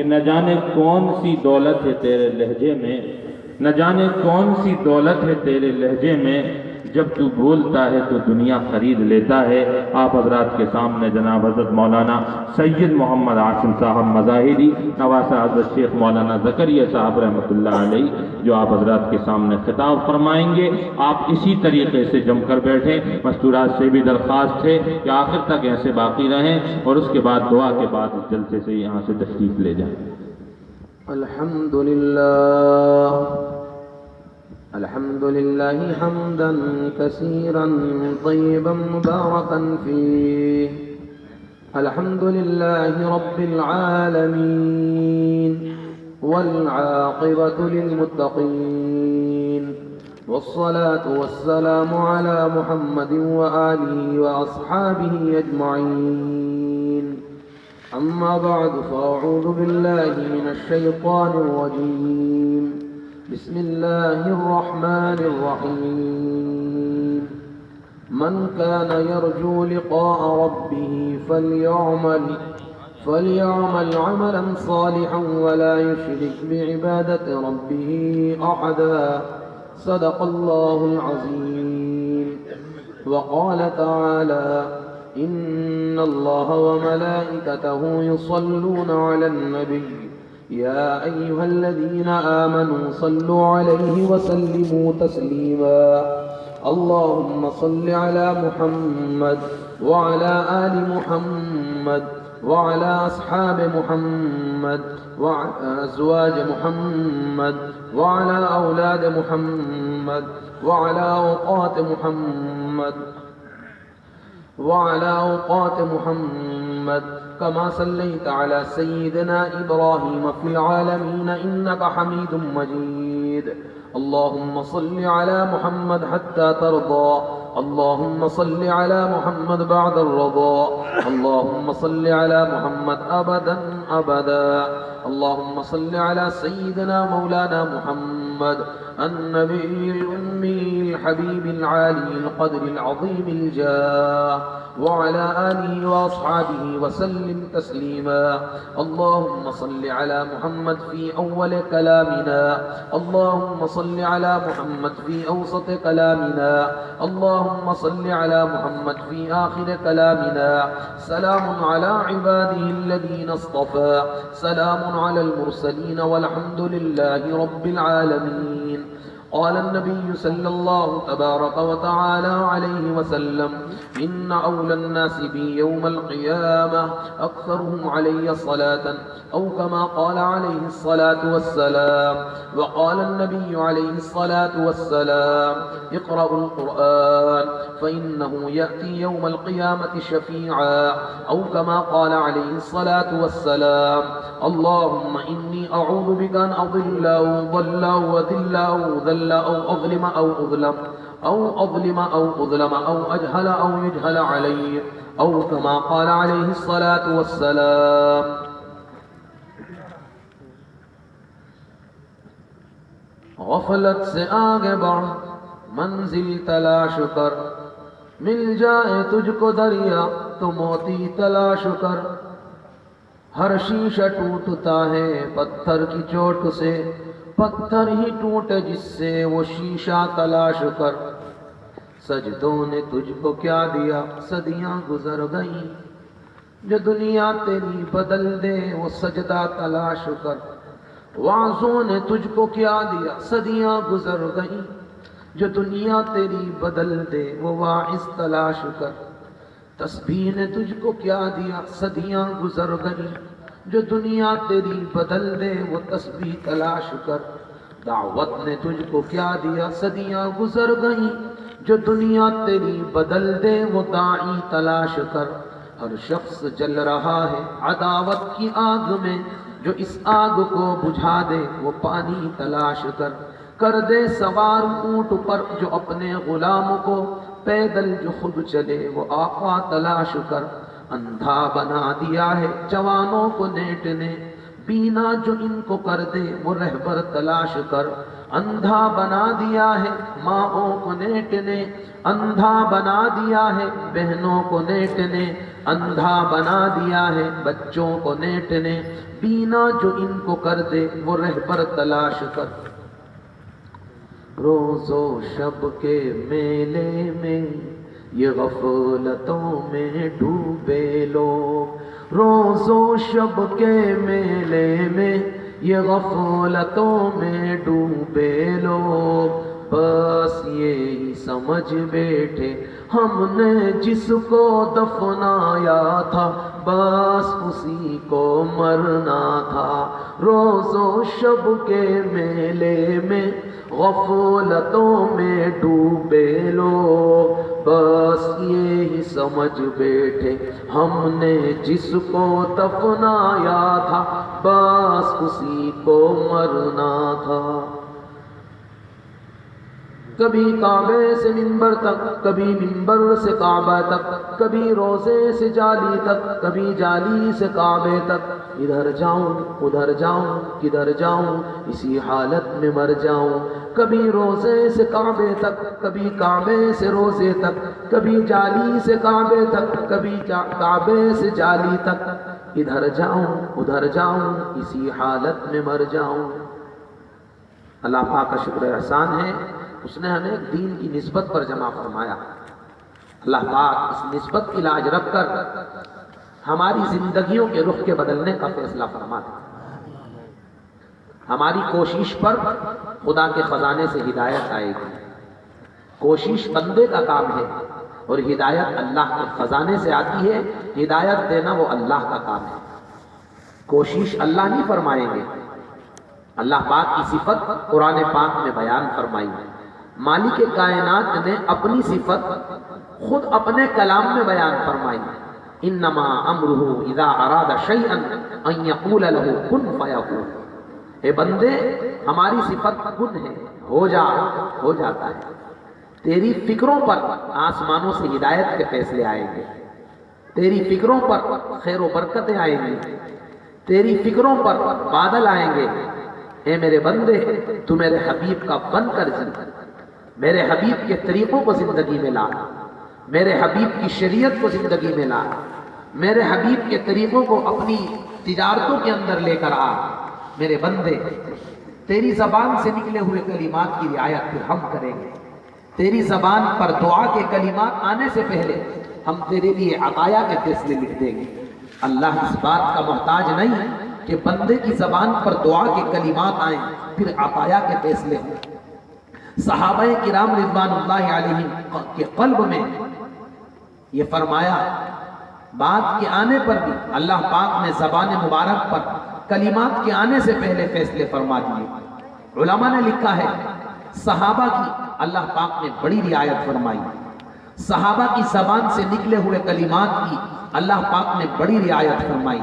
کہ نہ جانے کون سی دولت ہے تیرے لہجے میں، نہ جانے کون سی دولت ہے تیرے لہجے میں، جب تو بولتا ہے تو دنیا خرید لیتا ہے۔ آپ حضرات کے سامنے جناب حضرت مولانا سید محمد عاصم صاحب مظاہری، نواسہ حضرت شیخ مولانا زکریا صاحب رحمۃ اللہ علیہ، جو آپ حضرات کے سامنے خطاب فرمائیں گے۔ آپ اسی طریقے سے جم کر بیٹھیں۔ مستورات سے بھی درخواست ہے کہ آخر تک ایسے باقی رہیں، اور اس کے بعد دعا کے بعد اس جلسے سے یہاں سے تشریف لے جائیں۔ الحمد لله حمدا كثيرا طيبا مباركا فيه. الحمد لله رب العالمين والعاقبة للمتقين، والصلاة والسلام على محمد وآله وأصحابه أجمعين. أما بعد، فأعوذ بالله من الشيطان الرجيم. بسم الله الرحمن الرحيم. من كان يرجو لقاء ربه فليعمل عملا صالحا ولا يشرك بعبادة ربه أحدا. صدق الله العظيم. وقال تعالى: إن الله وملائكته يصلون على النبي يا أيها الذين آمنوا صلوا عليه وسلموا تسليما. اللهم صل على محمد وعلى آل محمد وعلى أصحاب محمد وعلى أزواج محمد وعلى أولاد محمد وعلى أوقات محمد كما صليت على سيدنا إبراهيم في العالمين إنك حميد مجيد. اللهم صل على محمد حتى ترضى. اللهم صل على محمد بعد الرضا. اللهم صل على محمد أبدا أبدا. اللهم صل على سيدنا مولانا محمد النبي الأمي الحبيب العالي القدر العظيم الجاه وعلى آله وأصحابه وسلم تسليما. اللهم صل على محمد في أول كلامنا. اللهم صل على محمد في أوسط كلامنا. اللهم صل على محمد في آخر كلامنا. سلام على عباده الذين اصطفى. سلام على المرسلين والحمد لله رب العالمين. قال النبي صلى الله تبارك وتعالى عليه وسلم: إن أولى الناس بي يوم القيامة أكثرهم علي صلاة، أو كما قال عليه الصلاة والسلام. وقال النبي عليه الصلاة والسلام: اقرأوا القرآن فإنه يأتي يوم القيامة شفيعا، أو كما قال عليه الصلاة والسلام. اللهم إني أعوذ بك أن أضل أو أضل أو أذل أو أذل أو أظلم أو أظلم أو أجهل أو يجهل علي، أو كما قال عليه الصلاة والسلام. غفلت سے آگے بڑھ منزل تلاش کر، مل جائے تجھ کو دریا تو موتی تلاش کر. ہر شیشہ ٹوٹتا ہے پتھر کی چوٹ سے، پتھر ہی ٹوٹے جس سے وہ شیشہ تلاش کر. سجدوں نے تجھ کو کیا دیا صدیاں گزر گئیں، جو دنیا تیری بدل دے وہ سجدہ تلاش کر. وعظوں نے تجھ کو کیا دیا صدیاں گزر گئیں، جو دنیا تیری بدل دے وہ واعظ تلاش کر. تسبیح نے تجھ کو کیا دیا صدیاں گزر گئیں، جو دنیا تیری بدل دے وہ تسبیح تلاش کر. دعوت نے تجھ کو کیا دیا صدیاں گزر گئیں، جو دنیا تیری بدل دے وہ داعی تلاش کر. ہر شخص جل رہا ہے عداوت کی آگ میں، جو اس آگ کو بجھا دے وہ پانی تلاش کر. کر دے سوار اونٹ پر جو اپنے غلام کو، پیدل جو خود چلے وہ آقا تلاش کر. اندھا بنا دیا ہے جوانوں کو نیٹ نے، بینا جو ان کو کر دے وہ رہبر تلاش کر، اندھا بنا دیا ہے ماؤں کو نیٹ نے، اندھا بنا دیا ہے بہنوں کو نیٹ نے، اندھا بنا دیا ہے بچوں کو نیٹ نے، بینا جو ان کو کر دے وہ رہبر تلاش کر۔ روز و شب کے میلے میں یہ غفلتوں میں ڈوبے لوگ، روز و شب کے میلے میں یہ غفلتوں میں ڈوبے لوگ، بس یہی سمجھ بیٹھے ہم نے جس کو دفنایا تھا بس اسی کو مرنا تھا، روز و شب کے میلے میں غفلتوں میں ڈوبے لوگ، بس یہی سمجھ بیٹھے ہم نے جس کو دفنایا تھا بس اسی کو مرنا تھا۔ کبھی کعبے سے منبر تک، کبھی منبر سے کعبہ تک، کبھی روزے سے جالی تک، کبھی جالی سے کعبے تک، ادھر جاؤں ادھر جاؤں کدھر جاؤں اسی حالت میں مر جاؤں، کبھی روزے سے کعبے تک، کبھی کعبے سے روزے تک، کبھی جالی سے کعبے تک، کبھی کعبے سے جالی تک، ادھر جاؤں ادھر جاؤں اسی حالت میں مر جاؤں۔ اللہ پاک کا شکر احسان ہے، اس نے ہمیں دین کی نسبت پر جمع فرمایا۔ اللہ پاک اس نسبت کی لاج رکھ کر ہماری زندگیوں کے رخ کے بدلنے کا فیصلہ فرما دے۔ ہماری کوشش پر خدا کے خزانے سے ہدایت آئے گی۔ کوشش بندے کا کام ہے اور ہدایت اللہ کے خزانے سے آتی ہے، ہدایت دینا وہ اللہ کا کام ہے۔ کوشش اللہ نہیں فرمائیں گے، اللہ پاک کی صفت قرآن پاک میں بیان فرمائی ہے۔ مالک کائنات نے اپنی صفت خود اپنے کلام میں بیان فرمائی، انما امرہ اذا اراد شیئا ان یقول له کن فیکون۔ اے بندے، ہماری صفت کن ہے، ہو جاتا ہے۔ تیری فکروں پر آسمانوں سے ہدایت کے فیصلے آئیں گے، تیری فکروں پر خیر و برکتیں آئیں گی، تیری فکروں پر بادل آئیں گے۔ اے میرے بندے، تو میرے حبیب کا بن کر جی، میرے حبیب کے طریقوں کو زندگی میں لا، میرے حبیب کی شریعت کو زندگی میں لا، میرے حبیب کے طریقوں کو اپنی تجارتوں کے اندر لے کر آ۔ میرے بندے، تیری زبان سے نکلے ہوئے کلمات کی رعایت پھر ہم کریں گے، تیری زبان پر دعا کے کلمات آنے سے پہلے ہم تیرے لیے عطایا کے فیصلے لکھ دیں گے۔ اللہ اس بات کا محتاج نہیں کہ بندے کی زبان پر دعا کے کلمات آئیں پھر عطایا کے فیصلے ہوں۔ صحابہ کرام رضوان اللہ علیہم کے قلب میں یہ فرمایا، بات کے آنے پر بھی اللہ پاک نے زبان مبارک پر کلمات کے آنے سے پہلے فیصلے فرما دیے۔ علماء نے لکھا ہے، صحابہ کی اللہ پاک نے بڑی رعایت فرمائی، صحابہ کی زبان سے نکلے ہوئے کلمات کی اللہ پاک نے بڑی رعایت فرمائی،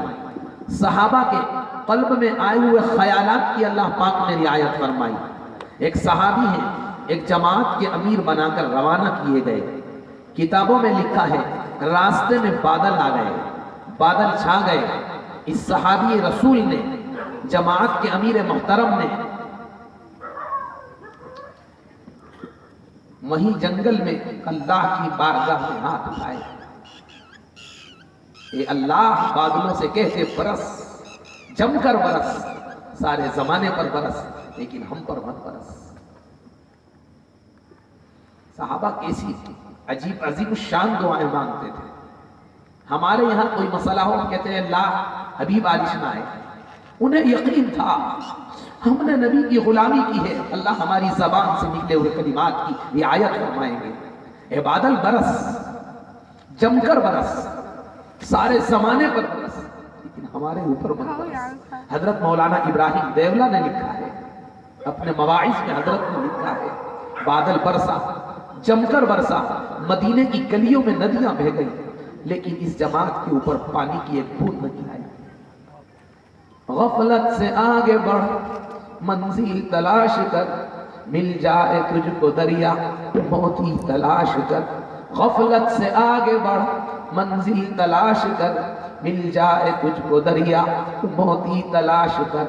صحابہ کے قلب میں آئے ہوئے خیالات کی اللہ پاک نے رعایت فرمائی۔ ایک صحابی ہیں، ایک جماعت کے امیر بنا کر روانہ کیے گئے، کتابوں میں لکھا ہے راستے میں بادل آ گئے، بادل چھا گئے۔ اس صحابی رسول نے، جماعت کے امیر محترم نے وہیں جنگل میں اللہ کی بارگاہ میں ہاتھ اٹھائے، اے اللہ، بادلوں سے کہتے برس، جم کر برس، سارے زمانے پر برس، لیکن ہم پر مت برس۔ صحابہ کیسی عجیب عظیم شان دعائیں مانگتے تھے۔ ہمارے یہاں کوئی مسئلہ ہو، کہتے ہیں اللہ حبیب بارش نہ آئے۔ انہیں یقین تھا ہم نے نبی کی غلامی کی ہے، اللہ ہماری زبان سے نکلے ہوئے کلمات کی رعایت فرمائیں گے۔ اے بادل برس، جم کر برس، سارے زمانے پر برس، لیکن ہمارے اوپر مت برس۔ حضرت مولانا ابراہیم دیولہ نے لکھا ہے، اپنے مواعظ میں حضرت نے لکھا ہے، بادل برسا، جم کر برسا، مدینے کی گلیوں میں ندیاں بہہ گئی، لیکن اس جماعت کے اوپر پانی کی ایک بوند نہیں آئی۔ غفلت سے آگے بڑھ، منزل تلاش کر، مل جائے تجھ کو دریا موتی تلاش کر۔ غفلت سے آگے بڑھ، منزل تلاش کر، مل جائے تجھ کو دریا موتی تلاش کر،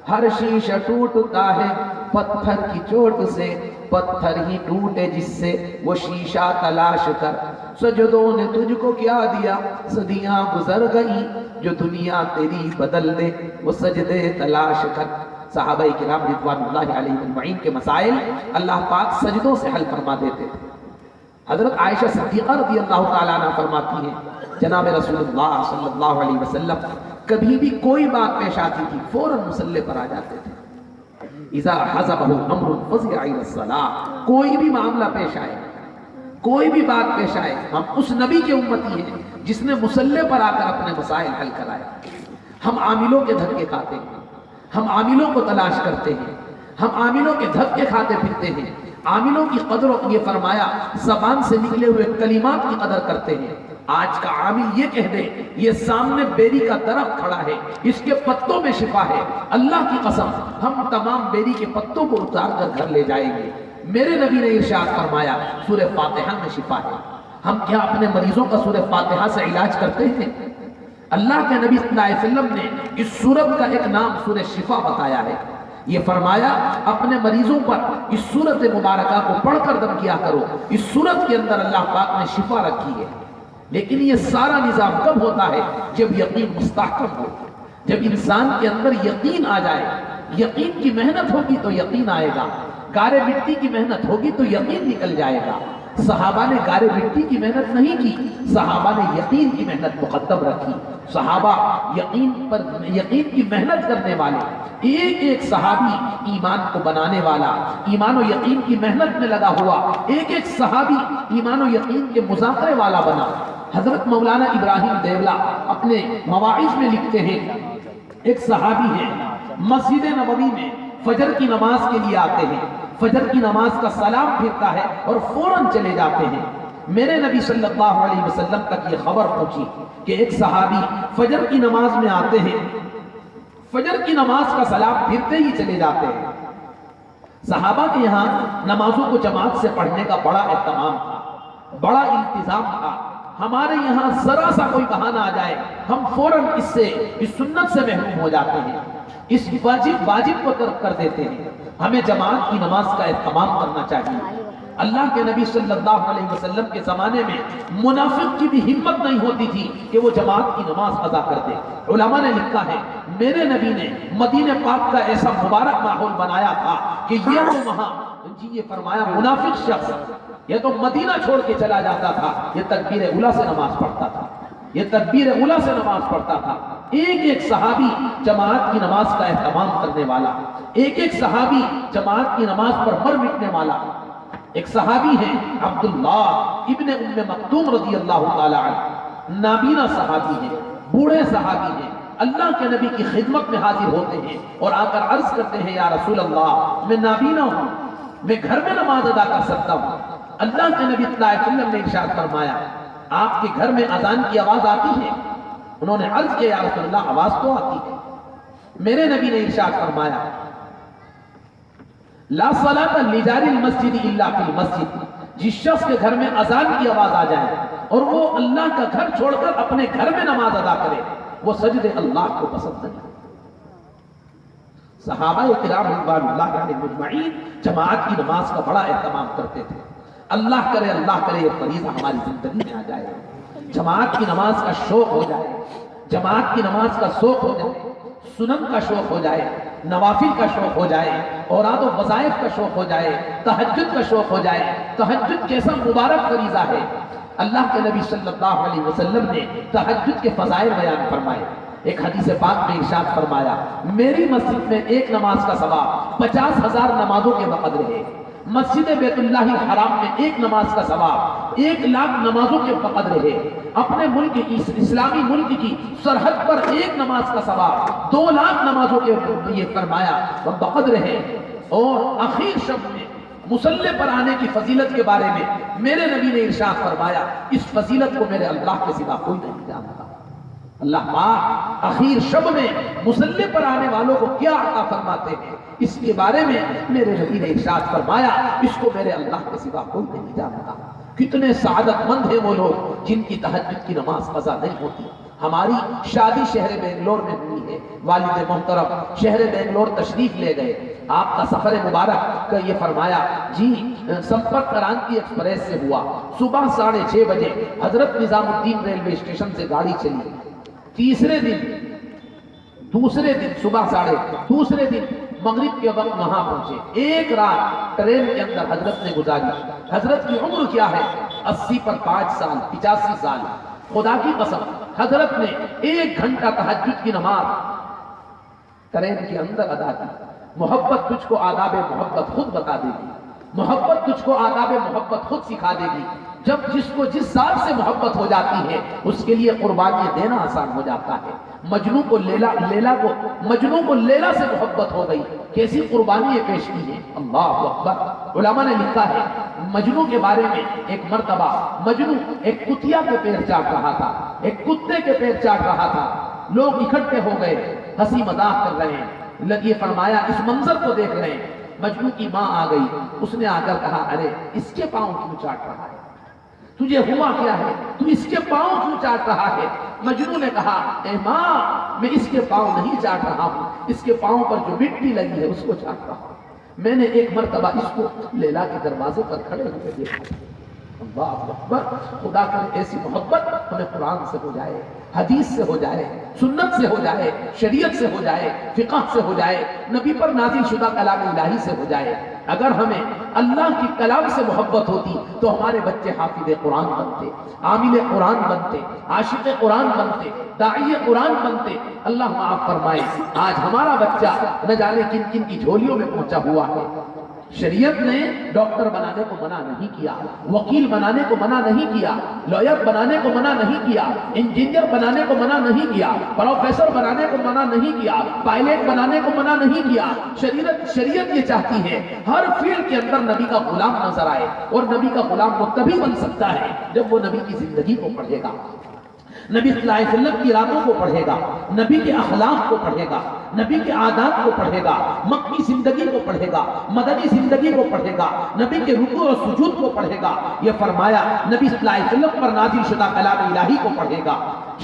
ہر شیشہ ٹوٹتا ہے پتھر کی چوٹ سے، پتھر ہی ٹوٹے جس سے وہ شیشہ تلاش کر، سجدوں نے تجھ کو کیا دیا صدیاں گزر گئی، جو دنیا تیری بدل دے وہ سجدے تلاش کر۔ صحابہ کرام رضوان اللہ علیہ اجمعین کے مسائل اللہ پاک سجدوں سے حل فرما دیتے تھے۔ حضرت عائشہ صدیقہ رضی اللہ تعالیٰ عنہ فرماتی ہیں جناب رسول اللہ صلی اللہ علیہ وسلم کبھی بھی کوئی بات پیش آتی تھی فوراً مصلی پر آ جاتے تھے۔ اذا حزبہ امر فزع الی الصلاۃ، کوئی بھی معاملہ پیش آئے، کوئی بھی بات پیش آئے، ہم اس نبی کے امتی ہیں جس نے مصلی پر آ کر اپنے مسائل حل کرائے۔ ہم عاملوں کے دھکے کھاتے ہیں، ہم عاملوں کو تلاش کرتے ہیں، ہم عاملوں کے دھکے کھاتے پھرتے ہیں، عاملوں کی قدر، یہ فرمایا زبان سے نکلے ہوئے کلمات کی قدر کرتے ہیں۔ آج کا عامل یہ کہہ دے یہ سامنے بیری کا درخت کھڑا ہے، اس کے پتوں میں شفا ہے، اللہ کی قسم ہم تمام بیری کے پتوں کو اتار کر گھر لے جائیں گے۔ میرے نبی نے ارشاد فرمایا سورہ فاتحہ میں شفا ہے۔ ہم کیا اپنے مریضوں کا سورہ فاتحہ سے علاج کرتے ہیں؟ اللہ کے نبی صلی اللہ علیہ وسلم نے اس سورت کا ایک نام سورہ شفا بتایا ہے۔ یہ فرمایا اپنے مریضوں پر اس سورت مبارکہ کو پڑھ کر دم کیا کرو، اس سورت کے اندر اللہ پاک نے شفا رکھی ہے۔ لیکن یہ سارا نظام کب ہوتا ہے؟ جب یقین مستحکم ہو، جب انسان کے اندر یقین آ جائے۔ یقین کی محنت ہوگی تو یقین آئے گا، گارے مٹی کی محنت ہوگی تو یقین نکل جائے گا۔ صحابہ نے گارے مٹی کی محنت نہیں کی، صحابہ نے یقین کی محنت مقدم رکھی۔ صحابہ یقین کی محنت کرنے والے، ایک ایک صحابی ایمان کو بنانے والا، ایمان و یقین کی محنت میں لگا ہوا، ایک ایک صحابی ایمان و یقین کے مذاکرے والا بنا۔ حضرت مولانا ابراہیم دیولا اپنے مواعظ میں لکھتے ہیں، ایک صحابی ہیں مسجد نبوی میں فجر کی نماز کے لیے آتے ہیں، فجر کی نماز کا سلام پھرتا ہے اور فوراً چلے جاتے ہیں۔ میرے نبی صلی اللہ علیہ وسلم تک یہ خبر پہنچی کہ ایک صحابی فجر کی نماز میں آتے ہیں، فجر کی نماز کا سلام پھرتے ہی چلے جاتے ہیں۔ صحابہ کے یہاں نمازوں کو جماعت سے پڑھنے کا بڑا اہتمام تھا، بڑا انتظام تھا۔ ہمارے یہاں ذرا سا کوئی بہانہ آ جائے ہم فوراً اس سنت سے محروم ہو جاتے ہیں، اس واجب کو ترک کر دیتے ہیں۔ ہمیں جماعت کی نماز کا اہتمام کرنا چاہیے۔ اللہ کے نبی صلی اللہ علیہ وسلم کے زمانے میں منافق کی بھی ہمت نہیں ہوتی تھی کہ وہ جماعت کی نماز ادا کر دے۔ علماء نے لکھا ہے میرے نبی نے مدینہ پاک کا ایسا مبارک ماحول بنایا تھا کہ یہ وہاں یہ فرمایا منافق شخص یہ تو مدینہ چھوڑ کے چلا جاتا تھا، یہ تکبیر اولیٰ سے نماز پڑھتا تھا، یہ تکبیر اولیٰ سے نماز پڑھتا تھا۔ ایک ایک صحابی جماعت کی نماز کا اہتمام کرنے والا، ایک ایک صحابی جماعت کی نماز پر مر مٹنے والا۔ ایک صحابی ہیں عبداللہ ابن ام مکتوم رضی اللہ تعالی عنہ، نابینا صحابی ہیں، بوڑھے صحابی ہیں، اللہ کے نبی کی خدمت میں حاضر ہوتے ہیں اور آ کر عرض کرتے ہیں یا رسول اللہ میں نابینا ہوں، میں گھر میں نماز ادا کر سکتا ہوں۔ اللہ کے نبی صلی اللہ علیہ وسلم نے ارشاد فرمایا آپ کے گھر میں اذان کی آواز آتی ہے؟ انہوں نے عرض کیا یا رسول اللہ آواز تو آتی ہے۔ میرے نبی نے ارشاد فرمایا لا صلاۃ لجار المسجد الا فی المسجد، جس شخص کے گھر میں اذان کی آواز آ جائے اور وہ اللہ کا گھر چھوڑ کر اپنے گھر میں نماز ادا کرے وہ سجدے اللہ کو پسند نہیں۔ صحابہ کرام رضوان اللہ علیہم اجمعین جماعت کی نماز کا بڑا اہتمام کرتے تھے۔ اللہ کرے یہ فریضہ ہماری زندگی میں آ جائے، جماعت کی نماز کا شوق ہو جائے، جماعت کی نماز کا شوق ہو جائے، سنن کا شوق ہو جائے، نوافل کا شوق ہو جائے، اوراد و وظائف کا شوق ہو جائے، تہجد کا شوق ہو جائے۔ تہجد کیسا مبارک فریضہ ہے۔ اللہ کے نبی صلی اللہ علیہ وسلم نے تہجد کے فضائل بیان فرمائے۔ ایک حدیث پاک میں ارشاد فرمایا میری مسجد میں ایک نماز کا ثواب 50,000 نمازوں کے بقدر ہے، مسجد بیت اللہ الحرام میں ایک نماز کا ثواب 1,00,000 نمازوں کے بقدر ہے، اپنے ملک کی اسلامی ملک کی سرحد پر ایک نماز کا ثواب 2,00,000 نمازوں کے یہ فرمایا بقدر ہے۔ اور اخیر شب میں مصلی پر آنے کی فضیلت کے بارے میں میرے نبی نے ارشاد فرمایا اس فضیلت کو میرے اللہ کے سوا کوئی نہیں جانتا۔ اللہ پاک اخیر شب میں مصلی پر آنے والوں کو کیا عطا فرماتے ہیں اس کے بارے میں میرے نبی نے ارشاد فرمایا اس کو میرے اللہ کے سوا کوئی نہیں جانتا۔ کتنے سعادت مند ہیں وہ لوگ جن کی تہجد کی نماز قضا نہیں ہوتی۔ ہماری شادی شہر بنگلور میں ہوئی ہے، والد محترم شہر بنگلور تشریف لے گئے، آپ کا سفر مبارک کا یہ فرمایا جی سمپرک کرانتی ایکسپریس سے ہوا، صبح 6:30 بجے حضرت نظام الدین ریلوے اسٹیشن سے گاڑی چلی، دوسرے دن صبح دوسرے دن مغرب کے وقت وہاں پہنچے، ایک رات ٹرین کے اندر حضرت نے گزاری۔ حضرت کی عمر کیا ہے؟ 80 پر 5 سال، 85 سال۔ خدا کی قسم حضرت نے 1 گھنٹہ تہجد کی نماز ٹرین کے اندر ادا کی۔ محبت تجھ کو آداب محبت خود بتا دے گی، محبت تجھ کو آداب محبت خود سکھا دے گی۔ جب جس کو جس ذات سے محبت ہو جاتی ہے اس کے لیے قربانیاں دینا آسان ہو جاتا ہے۔ مجنوں کو لیلا سے محبت ہو گئی، کیسی قربانیاں پیش کی ہیں، اللہ اکبر۔ علماء نے لکھا ہے مجنوں کے بارے میں، ایک مرتبہ مجنوں ایک کتیا کے پیر چاٹ رہا تھا، ایک کتے کے پیر چاٹ رہا تھا، لوگ اکٹھے ہو گئے، ہنسی مذاق کر رہے ہیں، یہ فرمایا اس منظر کو دیکھ رہے ہیں۔ مجنوں کی ماں آ گئی، اس نے آ کر کہا ارے اس کے پاؤں کیوں چاٹ رہا ہے، تجھے ہوا کیا ہے، تو اس کے پاؤں کیوں چاٹ رہا ہے؟ مجنوں نے کہا اے ماں میں اس کے پاؤں نہیں چاٹ رہا ہوں، اس کے پاؤں پر جو مٹی لگی ہے اس کو چاٹ رہا ہوں۔ میں نے ایک مرتبہ اس کو لیلا کے دروازے پر کھڑے ہوئے دیکھا۔ اللہ اکبر۔ خدا کرے ایسی محبت ہمیں قرآن سے ہو جائے، حدیث سے ہو جائے، سنت سے ہو جائے، شریعت سے ہو جائے، فقہ سے ہو جائے، نبی پر نازل شدہ کلام الہی سے ہو جائے۔ اگر ہمیں اللہ کی کلام سے محبت ہوتی تو ہمارے بچے حافظ قرآن بنتے، عامل قرآن بنتے، عاشق قرآن بنتے، داعی قرآن بنتے۔ اللہ معاف فرمائے آج ہمارا بچہ نہ جانے کن کن کی جھولیوں میں پہنچا ہوا ہے۔ شریعت نے ڈاکٹر بنانے کو منع نہیں کیا، وکیل بنانے کو منع نہیں کیا، لائر بنانے کو منع نہیں کیا، انجینئر بنانے کو منع نہیں کیا، پروفیسر بنانے کو منع نہیں کیا، پائلٹ بنانے کو منع نہیں کیا۔ شریعت یہ چاہتی ہے ہر فیلڈ کے اندر نبی کا غلام نظر آئے، اور نبی کا غلام وہ تبھی بن سکتا ہے جب وہ نبی کی زندگی کو پڑھے گا، نبی صلی اللہ علیہ وسلم کی راتوں کو پڑھے گا، نبی کے اخلاق کو پڑھے گا، نبی کے عادات کو پڑھے گا، مکی زندگی کو پڑھے گا، مدنی زندگی کو پڑھے گا، نبی کے رکوع اور سجود کو پڑھے گا۔ یہ فرمایا نبی صلی اللہ علیہ وسلم پر نازل شدہ کلام الہی کو پڑھے گا۔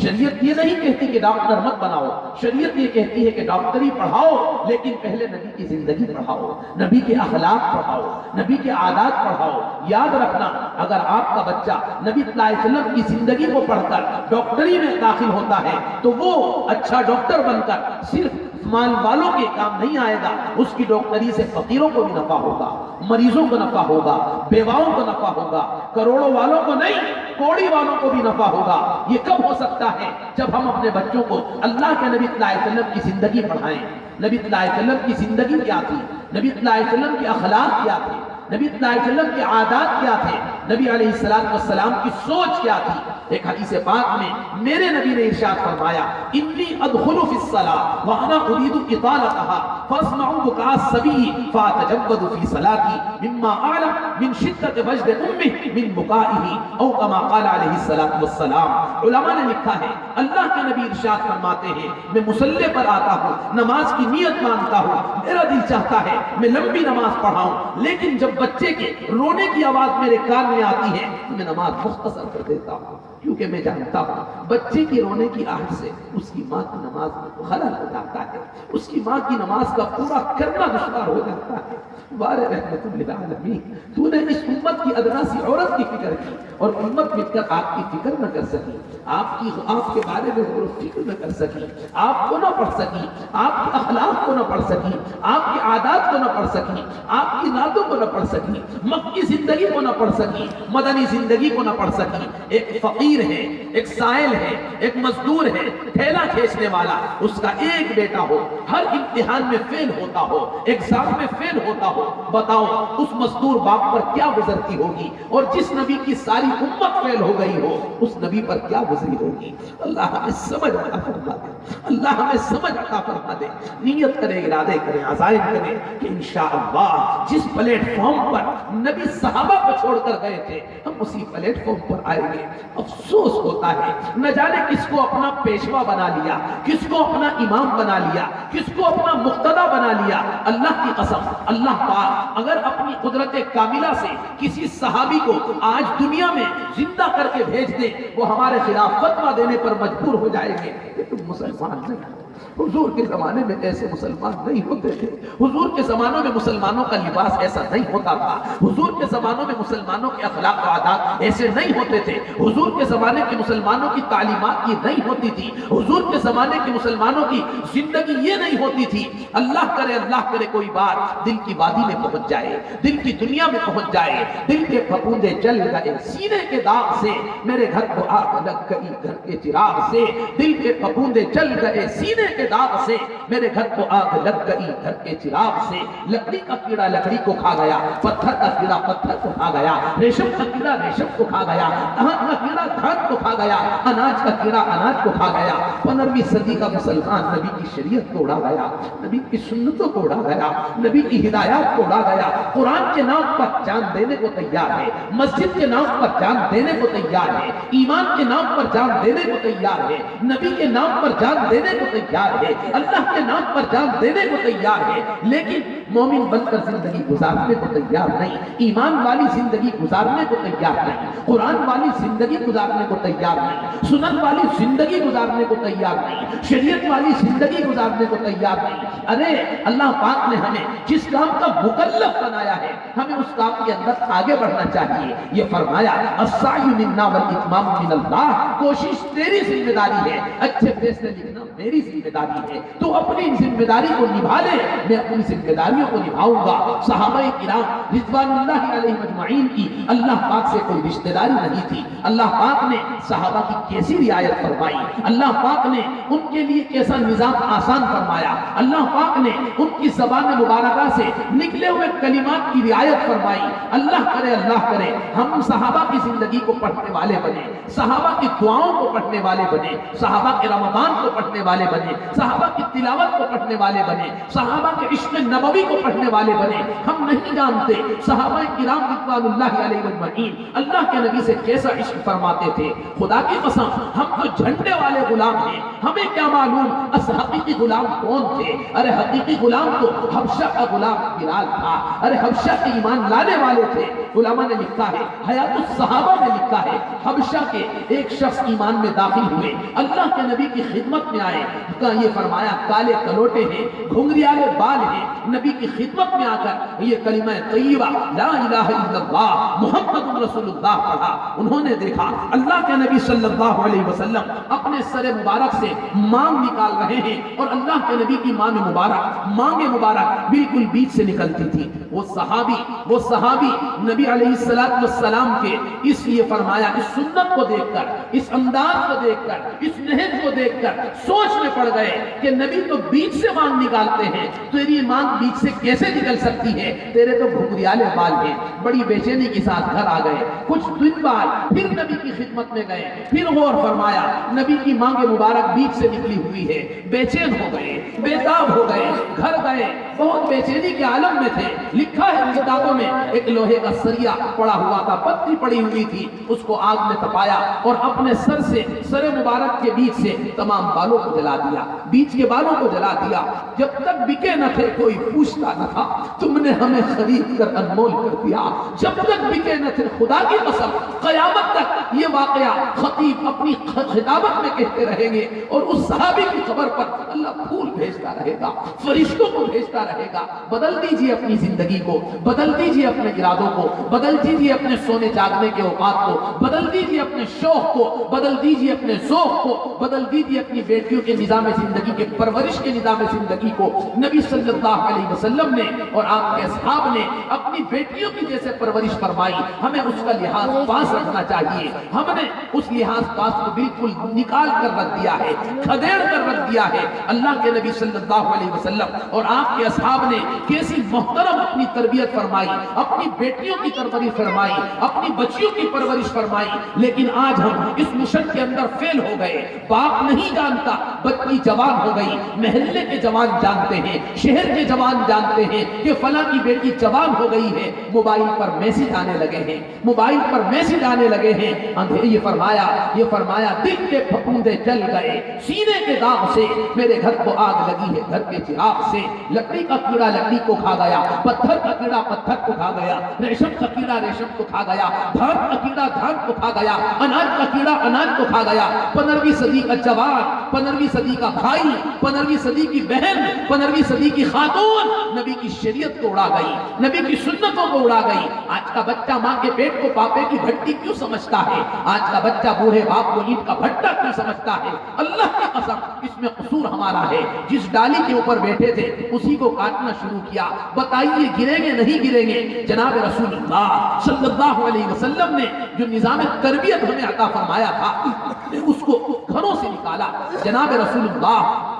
شریعت یہ نہیں کہتی کہ ڈاکٹر مت بناؤ، شریعت یہ کہتی ہے کہ ڈاکٹری پڑھاؤ لیکن پہلے نبی کی زندگی پڑھاؤ، نبی کے اخلاق پڑھاؤ، نبی کے عادات پڑھاؤ۔ یاد رکھنا اگر آپ کا بچہ نبی صلی اللہ علیہ وسلم کی زندگی کو پڑھ کر ڈاکٹری میں داخل ہوتا ہے تو وہ اچھا ڈاکٹر بن کر صرف مال والوں کے کام نہیں آئے گا، اس کی ڈاکٹری سے فقیروں کو بھی نفع ہوگا، مریضوں کو نفع ہوگا، بیواؤں کو نفع ہوگا، کروڑوں والوں کو نہیں کوڑی والوں کو بھی نفع ہوگا۔ یہ کب ہو سکتا ہے؟ جب ہم اپنے بچوں کو اللہ کے نبی صلی اللہ علیہ وسلم کی زندگی پڑھائیں۔ نبی صلی اللہ علیہ وسلم کی زندگی کیا تھی، نبی صلی اللہ علیہ وسلم کے اخلاق کیا تھے، نبی صلی اللہ علیہ وسلم کے عادات کیا تھے، نبی علیہ السلام کی سوچ کیا تھی۔ ایک حدیث پاک میں میرے نبی نے ارشاد فرمایا انی ادخل فی الصلاۃ وانا اريد اطالتها فاسمعوا بكاء الصبي فاتجود في صلاتي مما اعلم من شدة وجد امه من بكائه او كما قال علیہ الصلوۃ والسلام۔ علماء نے لکھا ہے اللہ کے نبی ارشاد فرماتے ہیں میں مصلی پر آتا ہوں، نماز کی نیت مانتا ہوں، میرا دل چاہتا ہے میں لمبی نماز پڑھاؤں، لیکن جب بچے کے رونے کی آواز میرے کان میں آتی ہے تو میں نماز مختصر کر دیتا ہوں، کیونکہ میں جانتا ہوں بچے کی رونے کی آہٹ سے اس کی ماں کی نماز میں خلل ہو جاتا ہے، اس کی ماں کی نماز کا پورا کرنا دشوار ہو جاتا ہے۔ بارے رحمت للعالمین، تو نے اس امت کی ادنا سی عورت کی فکر کی اور امت مل کر آپ کی فکر نہ کر سکی، آپ کے بارے میں غور و فکر نہ کر سکی، آپ کو نہ پڑھ سکی، آپ کے اخلاق کو نہ پڑھ سکی، آپ کے عادات کو نہ پڑھ سکی، آپ کی نعتوں کو نہ پڑھ سکی، مکی زندگی کو نہ پڑھ سکی، مدنی زندگی کو نہ پڑھ سکی۔ ایک فقیر ہے، ایک سائل ہے، ایک مزدور ہے، ٹھیلا کھینچنے والا، اس کا ایک بیٹا ہو، ہر امتحان میں فیل ہوتا ہو، ایگزام میں فیل ہوتا ہو، بتاؤ اس مزدور باپ پر کیا گزرتی ہوگی، اور جس نبی کی ساری امت فیل ہو گئی ہو اس نبی پر کیا گزری ہوگی۔ اللہ ہمیں سمجھ عطا فرما دے۔ اللہ ہمیں سمجھ عطا فرما دے. نیت کرے، ارادے کرے، عزائم کرے کہ انشاءاللہ جس پلیٹ فارم پر نبی صحابہ کو چھوڑ کر گئے تھے ہم اسی پلیٹ فارم پر آئیں گے. افسوس ہوتا ہے نہ جانے کس کو اپنا پیشوا بنا لیا، کس کو اپنا امام بنا لیا، کس کو اپنا مقتدی بنا لیا. اللہ کی قسم، اللہ پاک اگر اپنی قدرت کاملہ سے کسی صحابی کو آج دنیا میں زندہ کر کے بھیج دے وہ ہمارے خلاف فتویٰ دینے پر مجبور ہو جائیں گے کہ تم مسلمان نہیں. حضور کے زمانے میں ایسے مسلمان نہیں ہوتے تھے. حضور کے زمانوں میں مسلمانوں کا لباس ایسا نہیں ہوتا تھا. حضور کے زمانوں میں مسلمانوں کے اخلاق و عادات ایسے نہیں ہوتے تھے. حضور کے زمانے کے مسلمانوں کی تعلیمات یہ نہیں ہوتی تھی. حضور کے زمانے کے مسلمانوں کی زندگی یہ نہیں ہوتی تھی. اللہ کرے کوئی بات دل کی وادی میں پہنچ جائے، دل کی دنیا میں پہنچ جائے، دل کے پھپھوندے جل گئے سینے کے داغ سے، میرے گھر کو آگ لگ گئی گھر کے چراغ سے. دل کے پھپھوندے جل گئے سینے کے داغ سے، میرے گھر کو آگ لگ گئی گھر کے چراغ سے. لکڑی کا کیڑا لکڑی کو کھا گیا، پتھر کا کیڑا پتھر کو کھا گیا، ریشم کا کیڑا ریشم کو کھا گیا، دھان کا کیڑا دھان کو کھا گیا، اناج کا کیڑا اناج کو کھا گیا. 15ویں صدی کا مسلمان نبی کی شریعت کو اڑا گیا، نبی کی سنتوں کو اڑا گیا، نبی کی ہدایات کو اڑا گیا. قرآن کے نام پر جان دینے کو تیار ہے، مسجد کے نام پر جان دینے کو تیار ہے، ایمان کے نام پر جان دینے کو تیار ہے، نبی کے نام پر جان دینے کو تیار ہے، اللہ کے نام پر جان دینے کو تیار ہے. لیکن مومن بن کر زندگی گزارنے کو تیار نہیں، ایمان والی زندگی گزارنے کو تیار نہیں، قرآن والی زندگی گزارنے کو تیار نہیں، سنت والی زندگی گزارنے کو تیار نہیں، شریعت والی زندگی گزارنے کو تیار نہیں. ارے اللہ پاک نے ہمیں جس کام کا مکلف بنایا ہے ہمیں اس کام کے اندر آگے بڑھنا چاہیے. یہ فرمایا السعی منا والاتمام من اللہ، کوشش تیری ذمہ داری ہے، اچھے فیصلے لکھنا میری ذمہ داری ہے. تو اپنی ذمہ داری کو نبھا لے، میں اپنی ذمہ داریوں کو نبھاؤں گا. صحابہ کرام رضوان اللہ علیہ مجمعین کی اللہ پاک سے کوئی رشتہ داری نہیں تھی. اللہ پاک نے صحابہ کی کیسی رعایت فرمائی، اللہ پاک نے ان کے لیے کیسا نظام آسان فرمایا، اللہ پاک نے ان کی زبان مبارکہ سے نکلے ہوئے کلمات کی رعایت فرمائی. اللہ کرے ہم صحابہ کی زندگی کو پڑھنے والے بنے، صحابہ کی دعاؤں کو پڑھنے والے بنے، صحابہ کے رمضان کو پڑھنے والے بنے، صحابہ کی تلاوت کو پڑھنے والے بنے، صحابہ کے عشق نبوی کو پڑھنے والے بنے. ہم نہیں جانتے صحابہ کرام رضوان اللہ علیہ مجمعین اللہ کے نبی سے کیسا عشق فرماتے تھے. خدا کی قسم ہم تو جھنڈے والے غلام ہیں، ہمیں کیا معلوم حقیقی غلام کون تھے. ارے حقیقی غلام تو حبشہ کا غلام بلال تھا. ارے حبشہ کے ایمان لانے والے تھے. علماء نے لکھا ہے، حیات الصحابہ میں لکھا ہے، حبشہ کے ایک شخص ایمان میں داخل ہوئے، اللہ کے نبی کی خدمت میں آئے. یہ فرمایا کالے کلوٹے ہیں، گھنگریالے بال ہیں. نبی کی خدمت میں آ کر یہ کلمہ طیبہ لا الہ الا اللہ محمد رسول اللہ پڑھا. انہوں نے دیکھا اللہ کے نبی صلی اللہ علیہ وسلم اپنے سر مبارک سے مانگ نکال رہے ہیں اور اللہ کے نبی کی مانگ مبارک بالکل بیچ سے نکلتی تھی. وہ صحابی نبی علیہ السلام کے اس یہ فرمایا اس سنت کو دیکھ کر، اس انداز کو دیکھ کر، اس نہج کو دیکھ کر سوچ میں پڑ گئے کہ نبی تو بیچ سے مانگ نکالتے ہیں، تیری مانگ بیچ سے کیسے نکل سکتی ہے؟ تیرے تو گھنگریالے بال ہیں. بڑی بے چینی کے ساتھ گھر آ گئے. کچھ دن بعد پھر نبی کی خدمت میں گئے، پھر غور فرمایا نبی کی مانگ مبارک بیچ سے نکلی ہوئی ہے. بے چین ہو گئے، بےتاب ہو گئے، گھر گئے، بہت بے چینی کے عالم میں تھے. لکھا ہے کتابوں میں ایک لوہے کا سریا پڑا ہوا تھا، پتری پڑی ہوئی تھی، اس کو آگ میں تپایا اور اپنے سر مبارک کے بیچ سے تمام بالوں کو جلا دیا، بیچ کے بالوں کو جلا دیا. جب تک بکے نہ تھے کوئی پوچھتا نہ تھا، تم نے ہمیں خرید کر انمول کر دیا. جب تک بکے نہ تھے خدا کی قسم قیامت تک یہ واقعہ خطیب اپنی خطابت میں کہتے رہیں گے اور اس صحابی کی خبر پر اللہ پھول بھیجتا رہے گا، فرشتوں کو بھیجتا رہے گا. بدل دیجئے اپنی زندگی کو، بدل دیجئے اپنے ارادوں کو، بدل دیجئے اپنے سونے جاگنے کے اوقات کو، بدل دیجئے اپنے شوق کو، بدل دیجئے اپنے ذوق کو، بدل دیجئے اپنی بیٹیوں کے نظام زندگی کے پرورش کے نظام زندگی کو. نبی صلی اللہ علیہ وسلم نے اور آپ کے اصحاب نے اپنی بیٹیوں کی جیسے پرورش فرمائی، ہمیں اس کا لحاظ پاس رکھنا چاہیے. ہم نے اس لحاظ پاس کو بالکل نکال کر رکھ دیا ہے، کھدیڑ کر رکھ دیا ہے. اللہ کے نبی صلی اللہ علیہ وسلم اور آپ کے اصحاب نے کیسی محترم اپنی تربیت فرمائی، اپنی بیٹیوں کی پرورش فرمائی، اپنی بچیوں کی پرورش فرمائی. لیکن آج ہم اس مشن کے اندر فیل ہو گئے. باپ نہیں جانتا بچی جوان ہو گئی، محلے کے جوان جانتے ہیں، شہر کے جوان جانتے ہیں کہ فلاں کی بیٹی جوان ہو گئی ہے، موبائل پر میسج آنے لگے ہیں، موبائل پر میسج آنے لگے ہیں۔ یہ فرمایا دل کے پھپھوندے جل گئے، سینے کے داغ سے میرے گھر کو آگ لگی ہے، گھر کے چراغ سے لکڑی کا کیڑا لکڑی کو کھا گیا، پتھر کا کیڑا پتھر کو کھا گیا، ریشم کا کیڑا ریشم کو کھا گیا، دھان کا کیڑا دھان کو کھا گیا، اناج کا کیڑا اناج کو کھا گیا۔ 15ویں صدی کا جوان، 15ویں صدی کا بھائی، 15ویں صدی کی بہن، 15ویں صدی کی خاتون نبی کی شریعت کو اڑا گئی، نبی کی سنتوں کو اڑا گئی۔ آج کا بچہ ماں کے پیٹ کو پاپے کی بھٹی کیوں سمجھتا ہے؟ آج کا بچہ بوڑھے باپ کو اینٹ کا بھٹا کیوں سمجھتا ہے؟ اللہ کی قسم اس میں قصور ہمارا ہے۔ جس ڈالی کے اوپر بیٹھے تھے اسی کو کاٹنا شروع کیا۔ بتائیے گریں گے نہیں گریں گے؟ جناب رسول اللہ صلی اللہ علیہ وسلم نے جو نظام تربیت ہمیں عطا فرمایا تھا اس کو گھروں سے نکالا۔ جناب رسول اللہ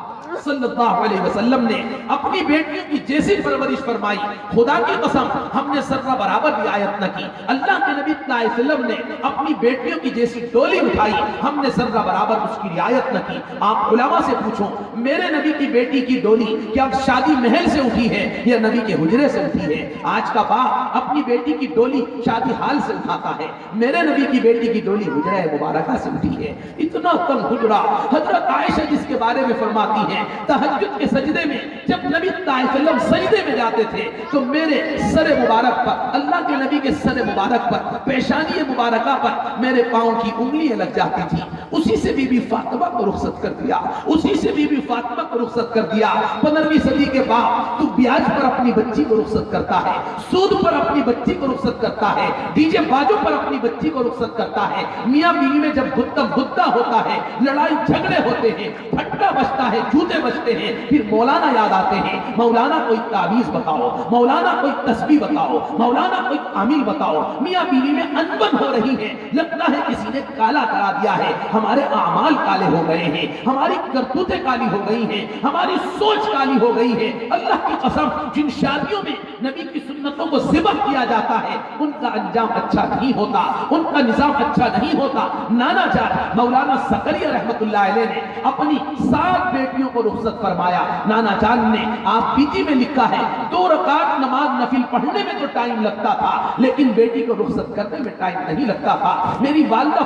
صلی اللہ علیہ وسلم نے اپنی بیٹیوں کی جیسی پرورش فرمائی، خدا کی قسم ہم نے ذرہ برابر رعایت نہ کی۔ اللہ کے نبی صلی اللہ علیہ وسلم نے اپنی بیٹیوں کی جیسی ڈولی اٹھائی، ہم نے ذرہ برابر اس کی رعایت نہ کی۔ آپ علماء سے پوچھو، میرے نبی کی بیٹی کی ڈولی کیا شادی محل سے اٹھی ہے یا نبی کے حجرے سے اٹھی ہے؟ آج کا باپ اپنی بیٹی کی ڈولی شادی حال سے اٹھاتا ہے، میرے نبی کی بیٹی کی ڈولی حجرہ مبارکہ سے اٹھی ہے۔ اتنا کم حجرہ حضرت عائشہ جس کے بارے میں فرماتی ہیں تہجد کے سجدے میں جب نبی صلی اللہ علیہ وسلم سجدے میں جاتے تھے تو میرے سر مبارک پر، اللہ کے نبی کے سر مبارک پر، پیشانی مبارکہ پر میرے پاؤں کی انگلیاں لگ جاتی تھی۔ اسی سے بی بی فاطمہ کو رخصت کر دیا، اسی سے بی بی فاطمہ کو رخصت کر دیا۔ 15ویں صدی کے بعد تو بیاج پر اپنی بچی کو رخصت کرتا ہے، سود پر اپنی بچی کو رخصت کرتا ہے، ڈی جے باجوں پر اپنی بچی کو رخصت کرتا ہے۔ میاں بیوی میں جب گتا ہوتا ہے، لڑائی جھگڑے ہوتے ہیں، پھٹا بجتا ہے، جوتے بجتے ہیں، پھر مولانا یاد آتے ہیں، مولانا کوئی تعویذ بتاؤ، مولانا کوئی تسبیح بتاؤ، مولانا کوئی عامل بتاؤ۔ میاں بیوی میں انبن ہو رہی ہے، لگتا ہے کسی نے کالا کرا دیا ہے، ہمارے اعمال کالے ہو گئے ہیں، ہماری کرتوتیں کالی ہو گئی ہیں، ہماری سوچ کالی ہو گئی ہے۔ اللہ کی قسم جن شادیوں میں نبی کی سنتوں کو ذبح کیا جاتا ہے ان کا انجام اچھا نہیں ہوتا، ان کا نظام اچھا نہیں ہوتا۔ نانا جان مولانا زکریا رحمت اللہ علیہ نے اپنی 7 بیٹیوں کو رخصت فرمایا۔ نانا جان نے آپ پیٹی میں لکھا ہے 2 رکعت نماز نفل پڑھنے میں تو ٹائم لگتا تھا لیکن بیٹی کو رخصت کرنے میں ٹائم نہیں لگتا تھا۔ میری والدہ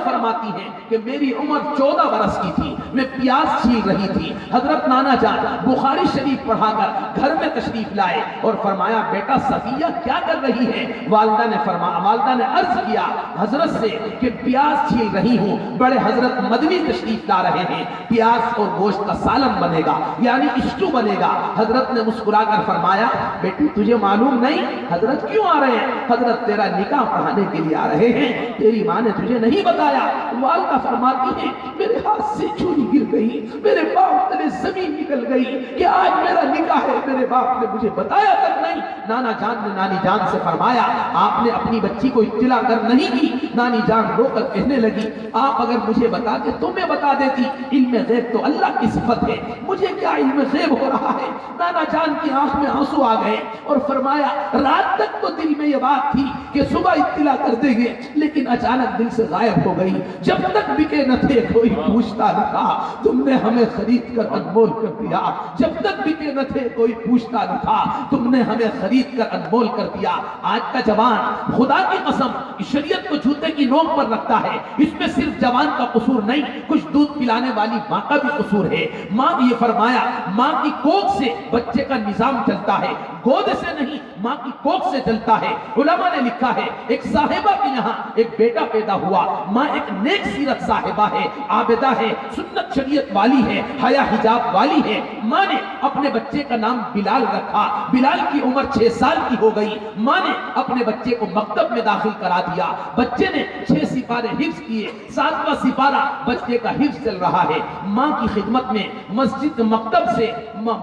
فرماتی ہے کہ میری عمر 14 برس کی تھی، میں پیاز چھیل رہی تھی، حضرت نانا جان بخاری شریف پڑھا کر گھر میں تشریف لائے اور فرمایا بیٹا صفیہ کیا کر رہی ہے؟ والدہ نے عرض کیا حضرت سے کہ پیاز چھیل رہی ہوں، بڑے حضرت مدنی تشریف لا رہے ہیں، پیاز اور گوشت کا سالن بنے گا یعنی اسٹو بنے گا۔ حضرت نے مسکرا کر فرمایا بیٹی تجھے معلوم نہیں حضرت کیوں آ رہے ہیں؟ حضرت تیرا نکاح پڑھانے کے لیے آ رہے ہیں، تیری ماں نے تجھے نہیں بتایا۔ والدہ فرماتی ہے میرے ہاتھ سے چوری گر گئی، میرے باپ تلے زمین نکل گئی کہ آج میرا نکاح ہے، میرے باپ نے مجھے بتایا تک نہیں۔ نانا جان نے نانی جان سے فرمایا آپ نے اپنی بچی کو اطلاع کر نہیں کی؟ نانی جان رو کر کہنے لگی آپ اگر مجھے بتاتے تو میں بتا دیتی، علم غیب تو اللہ کی صفت ہے، مجھے کیا علم غیب ہو رہا ہے؟ نانا جان کی آنکھ میں آنسو آ گئے اور فرمایا رات تک تو دل میں یہ بات تھی کہ صبح اطلاع کر دیں گے لیکن اچانک دل سے غائب ہو گئی۔ جب تک بکے نہ تھے کوئی پوچھتا نہ تھا، تم نے ہمیں خرید کر انمول کر دیا۔ جب تک بکے نہ تھے کوئی پوچھتا نہ تھا، تم نے ہمیں خرید کر انمول کر دیا۔ آج کا جوان خدا کی قسم شریعت کو جوتے کی نوک پر رکھتا ہے، اس میں صرف جوان کا قصور نہیں، کچھ دودھ پلانے والی ماں کا بھی قصور ہے۔ ماں یہ فرمایا ماں کی کوکھ سے بچے کا نظام چلتا ہے، گود سے نہیں ماں کی کوکھ سے چلتا ہے۔ علماء نے لکھا ہے ایک صاحبہ کے یہاں ایک بیٹا پیدا ہوا، ماں ایک نیک سیرت صاحبہ ہے، عابدہ ہے، سنت شریعت والی ہے، حیا حجاب والی ہے۔ ماں نے اپنے بچے کا نام بلال رکھا، بلال کی عمر 6 سال کی ہو گئی، ماں نے اپنے بچے کو مکتب میں داخل کرا دیا، بچے نے 6 سپارے حفظ کیے، 7واں سپارہ بچے کا حفظ چل رہا ہے۔ ماں کی خدمت میں مسجد مکتب سے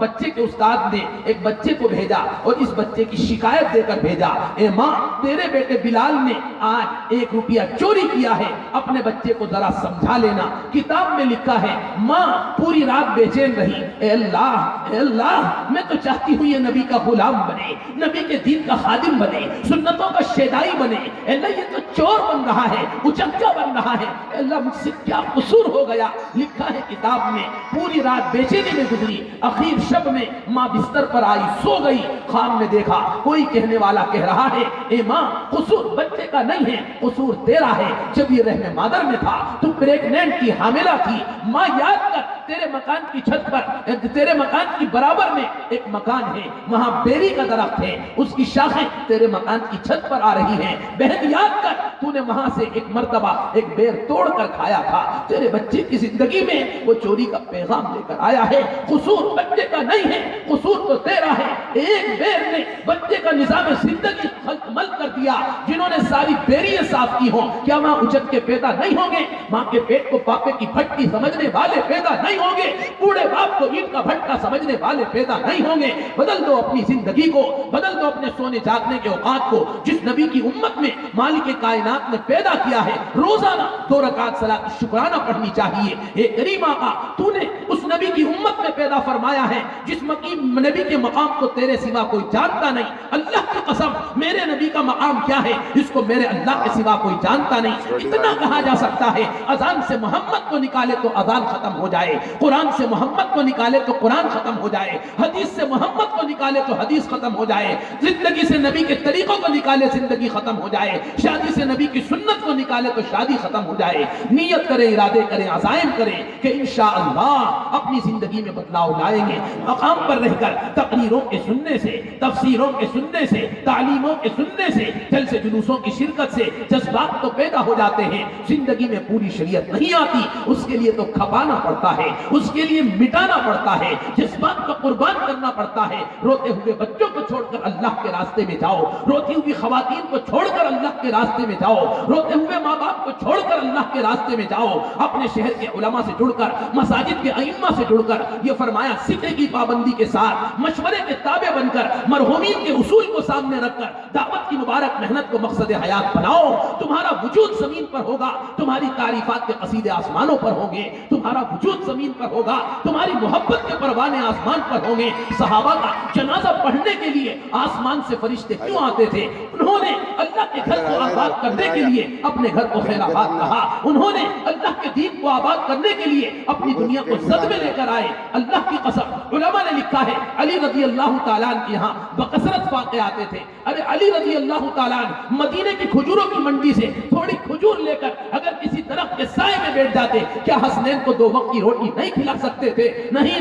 بچے کے استاد نے ایک بچے کو بھیجا اور اس بچے کی شکایت دے کر بھیجا، اے ماں تیرے بیٹے بلال نے آج 1 روپیہ چوری کیا ہے، اپنے بچے کو ذرا سمجھا لینا۔ کتاب میں لکھا ہے ماں پوری رات بے چین رہی، اے اللہ میں تو چاہتی ہوں یہ نبی کا غلام بنے، نبی کے دین کا خادم بنے، سنتوں کا شیدائی بنے، اے اللہ یہ تو چور بن رہا ہے، اچکا بن رہا ہے، اے اللہ مجھ سے کیا قصور ہو گیا۔ لکھا ہے کتاب میں پوری رات بے چینی میں گزری، اخیر شب میں ماں بستر پر آئی، سو گئی، خواب میں دیکھا کوئی کہنے والا کہہ رہا ہے اے ماں قصور بچے کا نہیں ہے، قصور تیرا ہے، جب یہ رحم مادر میں تھا تو پریگنینٹ کی، حاملہ تھی، ماں یاد کر تیرے مکان کی چھت پر، تیرے مکان کی برابر میں ایک مکان ہے، وہاں بیری کا درخت ہے، اس کی شاخیں تیرے مکان کی چھت پر آ رہی ہیں، بہن یاد کر تو نے وہاں سے ایک مرتبہ ایک بیر توڑ کر کھایا تھا، تیرے بچے کی زندگی میں وہ چوری کا پیغام لے کر آیا ہے، قصور بچے کا نہیں ہے، قصور تو تیرا ہے۔ ایک بیر نے بچے کا نظام زندگی خلط کر دیا، جنہوں نے ساری بیریاں صاف کی ہوں، کیا وہاں اچک کے پیدا نہیں ہوں گے؟ ماں کے پیٹ کو پاپے کی بھٹی سمجھنے والے پیدا نہیں ہوں گے؟ بوڑھے باپ کو اینٹ کا بھٹا سمجھنے والے پیدا نہیں ہوں گے؟ بدل دو اپنی زندگی کو، بدل دو اپنے سونے جاگنے کے اوقات کو، جس نبی کی امت میں مالک کائنات نے پیدا کیا ہے، روزانہ 2 رکعت صلاۃ شکرانہ پڑھنی چاہیے۔ اے کریم آقا تو نے اس نبی کی امت میں پیدا فرمایا ہے جس نبی کے مقام کو تیرے سوا کوئی جانتا نہیں، اللہ کی قسم میرے نبی کا مقام کیا ہے اس کو میرے اللہ کے سوا کوئی جانتا نہیں۔ اتنا کہا جا سکتا ہے اذان سے محمد کو نکالے تو اذان ختم ہو جائے، قرآن سے محمد کو نکالے تو قرآن ختم ہو جائے، حدیث سے محمد کو نکالے تو حدیث ختم ہو جائے، زندگی سے نبی کے طریقوں کو نکالے زندگی ختم ہو جائے، شادی سے نبی کی سنت کو نکالے تو شادی ختم ہو جائے۔ نیت کریں، ارادے کریں، عزائم کریں کہ انشاءاللہ اپنی زندگی میں بدلاؤ لائیں گے۔ مقام پر رہ کر تقریروں کے سننے سے، تفسیروں کے سننے سے، تعلیموں کے سننے سے، جلسے جلوسوں کی شرکت سے جذبات تو پیدا ہو جاتے ہیں، زندگی میں پوری شریعت نہیں آتی، اس کے لیے تو کھپانا پڑتا ہے، اس کے لیے مٹانا پڑتا ہے، جذبات کو قربان کرنا پڑتا ہے۔ روتے ہوئے بچوں کو چھوڑ کر اللہ کے راستے میں جاؤ، روتی ہوئی خواتین کو چھوڑ کر اللہ کے راستے میں جاؤ، روتے ہوئے ماں باپ کو چھوڑ کر اللہ کے راستے میں جاؤ، اپنے شہر کے علماء سے جڑ کر، مساجد کے ائمہ سے جڑ کر، یہ فرمایا سکے کی پابندی کے ساتھ مشورے کے تابع بن کر، مرحومین کے اصول کو سامنے رکھ کر دعوت کی مبارک محنت کو مقصد حیات بناؤ۔ تمہارا وجود زمین پر ہوگا، تمہاری تعریفات کے قصیدے آسمانوں پر ہوں گے، تمہارا وجود زمین پر ہوگا، تمہاری محبت کے پروانے آسمان پر ہوں گے۔ صحابہ کا جنازہ پڑھنے کے لیے آسمان سے فرشتے کیوں آتے تھے؟ انہوں نے اللہ کے گھر کو آباد کرنے کے لیے اپنے گھر کو خیر آباد کہا، انہوں نے اللہ کے دین کو آباد کرنے کے لیے اپنی دنیا کو زد میں لے کر آئے۔ اللہ کی قسم علماء نے لکھا ہے علی رضی اللہ تعالیٰ عنہ کے یہاں بکثرت واقع آتے تھے۔ ارے علی رضی اللہ تعالیٰ عنہ مدینے کی کھجوروں کی منڈی سے تھوڑی کھجور لے کر اگر کسی درخت کے سائے میں بیٹھ جاتے، کیا حسنین کو 2 وقت کی روٹی نہیں کھلا سکتے تھے؟ نہیں،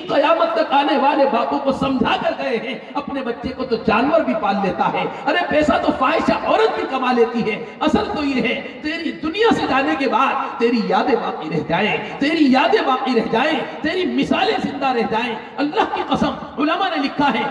قیامت تک آنے والے باپوں کو سمجھا کر گئے ہیں اپنے بچے کو تو جانور بھی پال لیتا ہے۔ ارے پیسہ تو فاحشہ عورت بھی کما لیتی ہے، اصل تو یہ ہے تیری دنیا سے جانے کے بعد تیری یادیں باقی رہ جائیں، تیری یادیں باقی رہ جائیں، تیری مثالیں زندہ رہ جائیں۔ اللہ کی قسم علماء نے لکھا ہے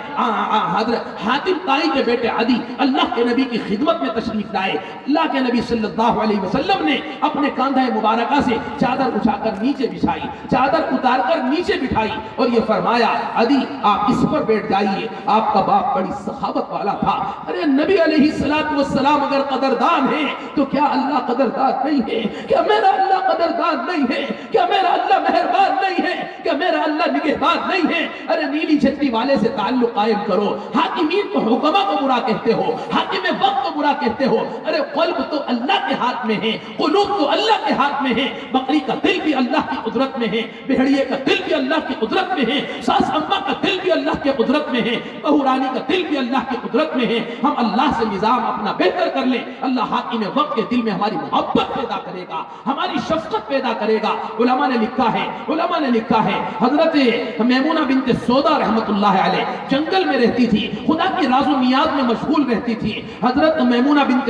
حضرت حاتم طائی کے بیٹے عدی اللہ کے نبی کی خدمت میں تشریف لائے، اللہ کے نبی صلی اللہ علیہ وسلم نے اپنے کاندھے مبارکہ سے چادر اٹھا کر نیچے بچھائی، چادر اتار کر نیچے بٹھائی اور یہ فرمایا عدی آپ اس پر بیٹھ جائیے، آپ کا باپ بڑی سخاوت والا تھا۔ ارے نبی علیہ السلام اگر قدردان ہے تو کیا اللہ قدردان نہیں ہے؟ کیا میرا اللہ قدردان نہیں ہے؟ کیا میرا اللہ مہربان نہیں ہے؟ کیا میرا اللہ نگہبان نہیں ہے؟ ارے نیلی جھنڈی والے سے تعلق قائم کرو، حاکمین کو حکما کو برا کہتے ہو، حاکم وقت کو برا کہتے ہو۔ ارے قلب تو اللہ کے ہاتھ میں ہے، قلوب تو اللہ کے ہاتھ میں ہے، بکری کا دل بھی اللہ کی قدرت میں ہے، بھیڑیے کا دل بھی اللہ کی قدرت میں ہے، ساس اماں کا دل بھی اللہ کی قدرت میں ہے، بہو رانی کا دل بھی اللہ کی قدرت میں ہے۔ ہم اللہ سے نظام اپنا بہتر کر لیں، اللہ حاکم وقت کے دل میں ہماری محبت پیدا کرے گا، ہماری شفقت پیدا کرے گا۔ علماء نے لکھا ہے حضرت میمونہ بنت سودا رحمت اللہ علیہ جنگل میں رہتی تھی، خدا کی راز و نیاز میں مشغول رہتی تھی۔ حضرت میمونہ بنت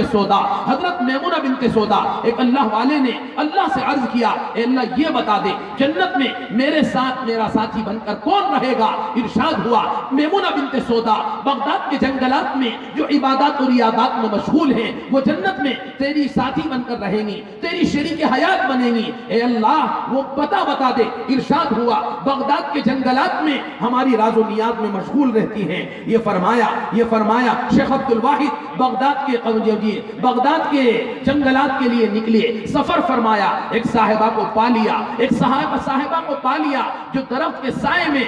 سودا ایک اللہ والے نے اللہ سے عرض کیا، اے اللہ یہ بتا دے جنت میں میرے ساتھ میرا ساتھی بن کر کون رہے گا؟ ارشاد ہوا میمونہ بنت سودا بغداد کے جنگلات میں جو عبادات اور ریاضات میں مشغول ہیں وہ جنت میں تیری ساتھی بن کر رہیں گی، تیری شریک حیات بنیں گی۔ اے اللہ وہ بتا دے۔ ارشاد ہوا بغداد کے جنگلات میں ہماری راز و نیاز میں مشغول رہتی ہیں۔ یہ فرمایا شیخ عبد الواحد بغداد کے جنگلات کے لیے نکلے، سفر فرمایا، ایک صاحبہ کو پا لیا، ایک صاحبہ کو پا لیا جو درخت کے سائے میں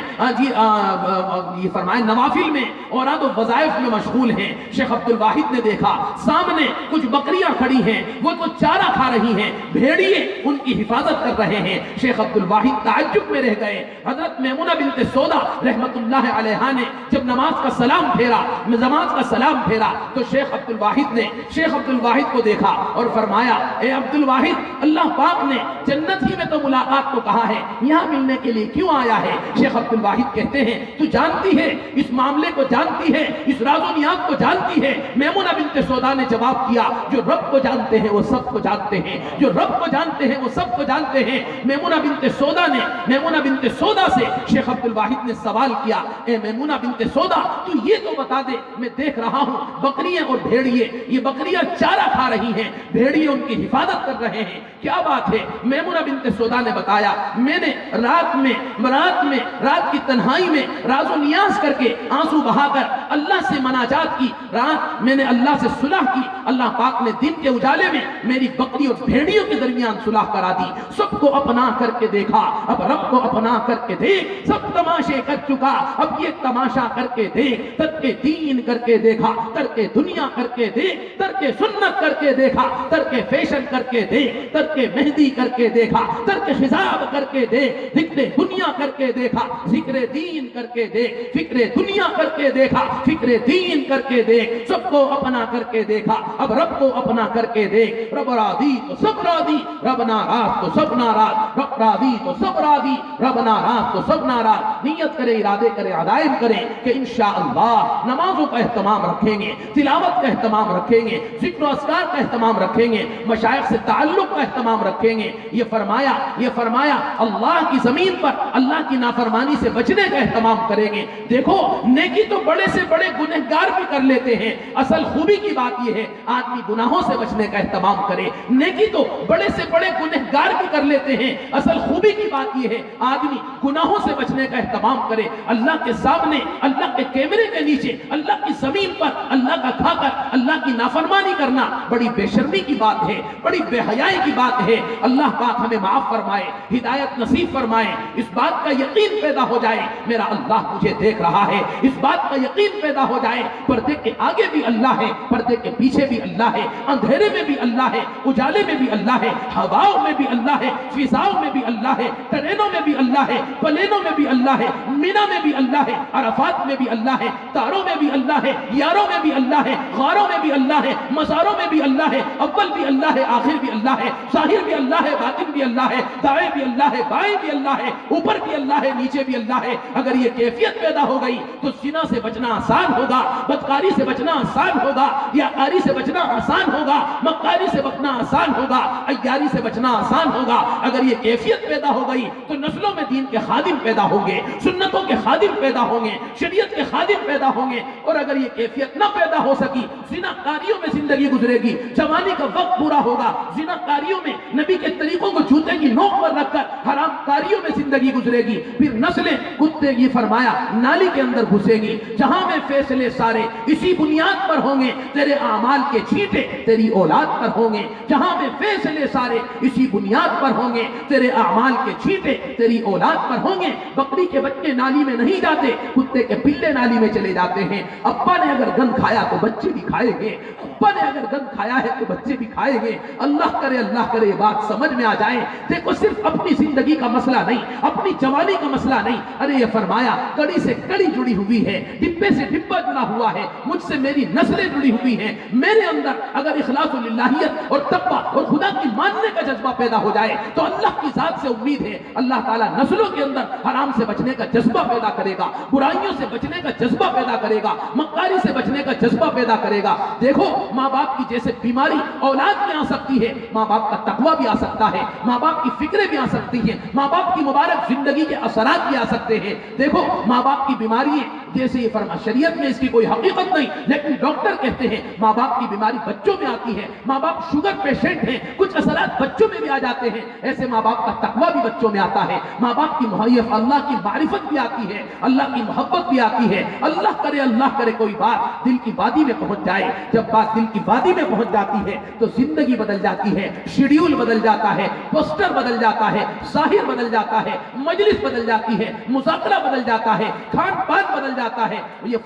یہ فرمایا نوافل میں اوراد و وظائف میں مشغول ہیں۔ شیخ عبد الواحد نے دیکھا سامنے کچھ بکریاں کھڑی ہیں، وہ تو چارہ کھا رہی ہیں، بھیڑیے ان کی حفاظت کر رہے ہیں۔ شیخ عبد الواحد تعجب میں رہ گئے۔ حضرت میمونہ بنت سودا رحمت اللہ علیہا نے جب نماز کا سلام پھیرا تو شیخ عبد الواحد کو دیکھا اور فرمایا اے عبد الواحد اللہ پاک نے جنت ہی میں تو ملاقات کو کہا ہے، یہاں ملنے کے لیے کیوں آیا ہے؟ شیخ عبد الواحد کہتے ہیں تو جانتی ہے اس معاملے کو، جانتی ہے اس راز و نیاز کو، جانتی ہے؟ میمونہ بنت سودا نے جواب دیا جو رب کو جانتے ہیں وہ سب کو جانتے ہیں، جو رب کو جانتے ہیں وہ سب کو جانتے ہیں۔ میمونہ بنت سودا سے شیخ عبد الواحد نے سوال کیا اے میمونہ بنت سودا تو یہ تو بتا دے، میں دیکھ رہا ہوں بکریاں اور بھیڑیے، یہ بکریاں چارہ کھا رہی ہیں، بھیڑیے ان کی حفاظت کر رہے ہیں، کیا بات ہے؟ میمونہ بنت سودا نے بتایا میں نے رات کی تنہائی میں راز و نیاز کر کے آنسو بہا کر اللہ سے مناجات کی، رات میں نے اللہ سے صلح کی، اللہ پاک نے دن کے اجالے میں میری بکری اور بھیڑیوں کے درمیان صلح کرا دی، سب کو اپنا کر کے دیکھا، اب رب کو اپنا کر کے دیکھ، سب تماشے کر چکا، اب یہ تماشا کر کے دیکھ، ترک دین کر کے دیکھا، ترک دنیا کر کے دیکھ، ترک سنت کر کے دیکھا، ترک فیشن کر کے دیکھ، ترک مہندی کر کے دیکھا، ترک حجاب کر کے دیکھ، ذکر دنیا کر کے دیکھا، ذکر دین کر کے دیکھ، فکر دنیا کر کے دیکھا، فکر دین کر کے دیکھ، سب کو اپنا کر کے دیکھا، اب رب کو اپنا کر کے دیکھ، رب راضی تو سب راضی، رب ناراض تو سب ناراض، رب راضی تو سب راضی، رب ناراض تو سب ناراض۔ نیت کرے، ارادے کرے، عزائم کریں کہ انشاءاللہ نمازوں کا اہتمام رکھیں گے، تلاوت کا اہتمام رکھیں گے، ذکر و اذکار کا اہتمام رکھیں گے، مشائخ سے تعلق کا اہتمام رکھیں گے۔ یہ فرمایا اللہ کی زمین پر اللہ کی نافرمانی سے بچنے کا اہتمام کریں گے۔ دیکھو نیکی تو بڑے سے بڑے گنہگار بھی کر لیتے ہیں، اصل خوبی کی بات یہ ہے آدمی گناہوں سے بچنے کا اہتمام کرے۔ نیکی تو بڑے سے بڑے گنہگار بھی کر لیتے ہیں، اصل خوبی کی بات یہ ہے آدمی گناہوں سے بچنے کا اہتمام کرے۔ اللہ کے سامنے، اللہ کے کیمرے کے نیچے، اللہ کی زمین پر اللہ کا کھا کر اللہ کی نافرمانی کرنا بڑی بے شرمی کی بات ہے، بڑی بے حیائی کی بات ہے۔ اللہ پاک ہمیں معاف فرمائے، ہدایت نصیب فرمائے، اس بات کا یقین پیدا ہو جائے میرا اللہ مجھے دیکھ رہا ہے، اس بات کا یقین پیدا ہو جائے پردے کے آگے بھی اللہ ہے، پردے کے پیچھے بھی اللہ ہے، اندھیرے میں بھی اللہ ہے، اجالے میں بھی اللہ ہے، ہواؤں میں بھی اللہ ہے، فضاؤں میں بھی اللہ ہے، ٹرینوں میں بھی اللہ ہے، پلینوں میں بھی اللہ ہے، مینا میں بھی اللہ ہے، عرفات میں بھی اللہ ہے، تاروں میں بھی اللہ ہے، یاروں میں بھی اللہ ہے، غاروں میں بھی اللہ ہے، مزاروں میں بھی اللہ ہے، اول بھی اللہ ہے، آخر بھی اللہ ہے، ظاہر بھی اللہ ہے، باطن بھی اللہ ہے، دائیں بھی اللہ ہے، بائیں بھی اللہ ہے، اوپر بھی اللہ ہے، نیچے بھی اللہ ہے۔ اگر یہ کیفیت پیدا ہو گئی تو زنا سے بچنا آسان ہوگا، بدکاری سے بچنا آسان ہوگا، ریاکاری سے بچنا آسان ہوگا، مکاری سے بچنا آسان ہوگا، عیاری سے بچنا آسان ہوگا۔ اگر یہ کیفیت پیدا ہو گئی تو نسلوں میں دین کے خادم پیدا ہوں گے، سنتوں کے خادم پیدا ہوں گے، شریعت کے خادم پیدا ہوں گے۔ اور اگر یہ کیفیت نہ پیدا ہو سکی، زنا کاریوں میں زندگی گزرے گی، جوانی کا وقت پورا ہوگا، زنا کاریوں میں نبی کے طریقوں کو جوتے کی نوک پر رکھ کر حرام کاریوں میں زندگی گزرے گی، پھر نسلیں کتے کی فرمایا نالی کے اندر گھسے گی۔ جہاں میں فیصلے سارے اسی بنیاد پر ہوں گے، تیرے اعمال کے چھینٹے تیری اولاد پر ہوں گے۔ جہاں میں فیصلے سارے اسی بنیاد پر ہوں گے، تیرے اعمال کے چھینٹے تیری اولاد پر ہوں گے۔ بکری کے بچے نالی میں نہیں جاتے، کتے کے پلے نالی میں چلے جاتے ہیں۔ ابا نے اگر گند کھایا تو بچے بھی کھائیں گے، ابا نے اگر گند کھایا ہے تو بچے بھی کھائیں گے۔ اللہ کرے یہ بات سمجھ میں آ جائے۔ دیکھو صرف اپنی زندگی کا مسئلہ نہیں، اپنی جوانی کا مسئلہ نہیں. ارے یہ فرمایا کڑی سے کڑی جڑی ہوئی ہے, ڈبے سے ڈبا جڑا ہوا ہے, مجھ سے میری نسلیں جڑی ہوئی ہیں. میرے اندر اگر اخلاص و للہیت اور تقویٰ اور خدا کی ماننے کا جذبہ پیدا ہو جائے تو اللہ کی ذات سے امید ہے اللہ تعالیٰ نسلوں کے اندر حرام سے بچنے کا جذبہ پیدا کرے گا, برائیوں سے بچنے کا جذبہ پیدا کرے گا, مکاری سے بچنے کا جذبہ پیدا کرے گا. دیکھو ماں باپ کی جیسے بیماری اولاد میں آ سکتی ہے, ماں باپ کا تقویٰ بھی آ سکتا ہے, ماں باپ کی فکریں بھی آ سکتی ہیں, ماں باپ کی مبارک زندگی کے اثرات بھی آ سکتے ہیں. دیکھو ماں باپ کی بیماری ہے, جیسے یہ فرما شریعت میں اس کی کوئی حقیقت نہیں, لیکن ڈاکٹر کہتے ہیں ماں باپ کی بیماری بچوں میں آتی ہے, ماں باپ شوگر پیشنٹ ہیں, کچھ اثرات بچوں میں بھی آ جاتے ہیں. ایسے ماں باپ کا تقویٰ بھی بچوں میں آتا ہے, ماں باپ کی اللہ کی معرفت بھی آتی ہے, اللہ کی محبت بھی آتی ہے. اللہ کرے کوئی بات دل کی وادی میں پہنچ جائے. جب بات دل کی وادی میں پہنچ جاتی ہے تو زندگی بدل جاتی ہے, شیڈیول بدل جاتا ہے, پوسٹر بدل جاتا ہے, ظاہر بدل جاتا ہے, مجلس بدل جاتی ہے, مذاکرہ بدل جاتا ہے, کھان پان بدل جاتا ہے. یہ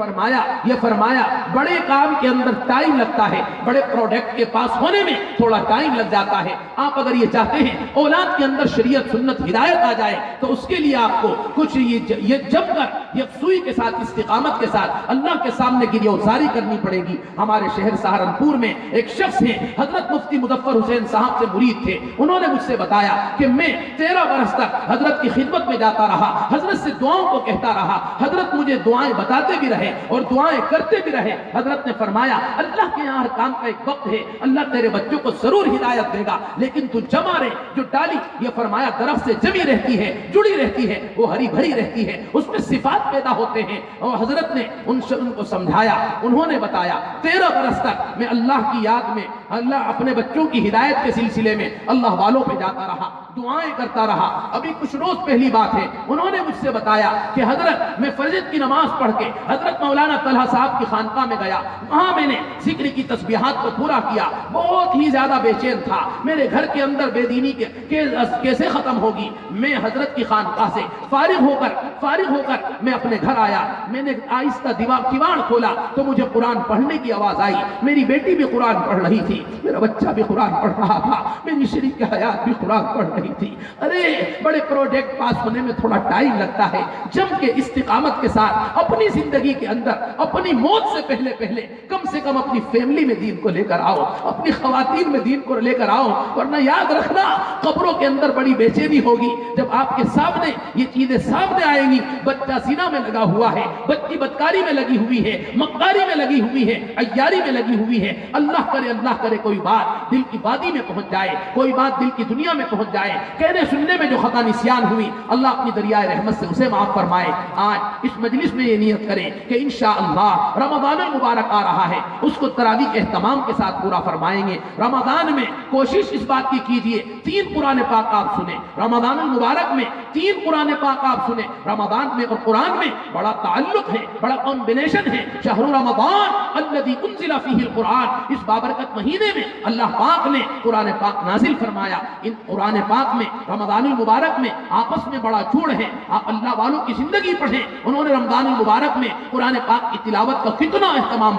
فرمایا بڑے کام کے اندر ٹائم لگتا ہے, بڑے پروڈکٹ کے پاس ہونے میں تھوڑا ٹائم لگ جاتا ہے. آپ اگر یہ چاہتے ہیں اولاد کے اندر شریعت سنت ہدایت آ جائے تو اس کے لیے آپ کو کچھ یہ جم کر یکسوئی کے ساتھ استقامت کے ساتھ اللہ کے سامنے گریوزاری کرنی پڑے گی. ہمارے شہر سہارنپور میں ایک شخص ہیں, حضرت مفتی مظفر حسین صاحب سے مرید تھے. انہوں نے مجھ سے بتایا کہ میں 13 برس تک حضرت کی خدمت میں جاتا رہا, حضرت سے دعاؤں کو کہتا رہا, حضرت مجھے دعائیں بتاتے بھی رہے اور دعائیں کرتے بھی رہے. حضرت نے فرمایا اللہ کے یہاں ہر کام کا ایک وقت ہے, اللہ تیرے بچوں کو ضرور ہدایت دے گا, لیکن تو جمع رہے. جو ڈالی یہ فرمایا درخت سے جمی رہتی ہے, جڑی رہتی ہے, وہ ہری بھری رہتی ہے, اس میں صفات پیدا ہوتے ہیں. اور حضرت نے ان کو سمجھایا, انہوں نے بتایا 13 برس تک میں اللہ کی یاد میں, اللہ اپنے بچوں کی ہدایت کے سلسلے میں اللہ والوں پہ جاتا رہا, دعائیں کرتا رہا. ابھی کچھ روز پہلی بات ہے, انہوں نے مجھ سے بتایا کہ حضرت میں فجر کی نماز پڑھ کے حضرت مولانا طلحہ صاحب کی خانقاہ میں گیا, وہاں میں نے ذکر کی تسبیحات کو پورا کیا. بہت ہی زیادہ بے چین تھا, میرے گھر کے اندر بے دینی کیسے ختم ہوگی. میں حضرت کی خانقاہ سے فارغ ہو کر میں اپنے گھر آیا. میں نے آہستہ کیواڑ کھولا تو مجھے قرآن پڑھنے کی آواز آئی. میری بیٹی بھی قرآن پڑھ رہی تھی, میرا بچہ بھی قرآن پڑھ رہا تھا, میری شریک حیات بھی قرآن پڑھ رہی تھی. ارے بڑے پروجیکٹ پاس ہونے میں تھوڑا ٹائم لگتا ہے. جم کے استقامت کے ساتھ اپنی زندگی کے اندر اپنی موت سے پہلے کم سے کم اپنی فیملی میں دین کو لے کر آؤ, اپنی خواتین میں دین کو لے کر آؤ. ورنہ یاد رکھنا قبروں کے اندر بڑی بے چینی ہوگی جب آپ کے سامنے یہ چیزیں سامنے آئیں گی. بچہ زنا میں لگا ہوا ہے, بچی بدکاری میں لگی ہوئی ہے, مکاری میں لگی ہوئی ہے, عیاری میں لگی ہوئی ہے. اللہ کرے کوئی بات دل کی وادی میں پہنچ جائے, کوئی بات دل کی دنیا میں پہنچ جائے. کہنے سننے میں جو خطا نسیان ہوئی اللہ اپنی دریائے رحمت سے اسے معاف فرمائے. آج اس مجلس میں یہ نیت کریں کہ انشاءاللہ رمضان المبارک آ رہا ہے, اس کو تراویح کے اہتمام کے ساتھ پورا فرمائیں گے. رمضان میں کوشش اس بات کی کیجئے 3 قرآن پاک آپ سنیں. رمضان المبارک میں 3 قرآن پاک آپ سنیں. رمضان میں اور قرآن میں بڑا تعلق ہے, بڑا کمبینیشن ہے. شہر رمضان الذی انزل فیہ القرآن, اس بابرکت مہینے میں اللہ پاک نے قرآن پاک نازل فرمایا. ان قرآن پاک میں رمضان المبارک میں آپس میں بڑا جوڑ ہے. آپ اللہ والوں کی زندگی پڑھیں, انہوں نے رمضان المبارک میں قرآن پاک کی تلاوت کا کتنا اہتمام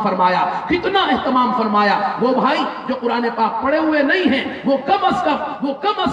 فرمایا. وہ بھائی جو قرآن پاک پڑھے ہوئے نہیں ہیں وہ کم از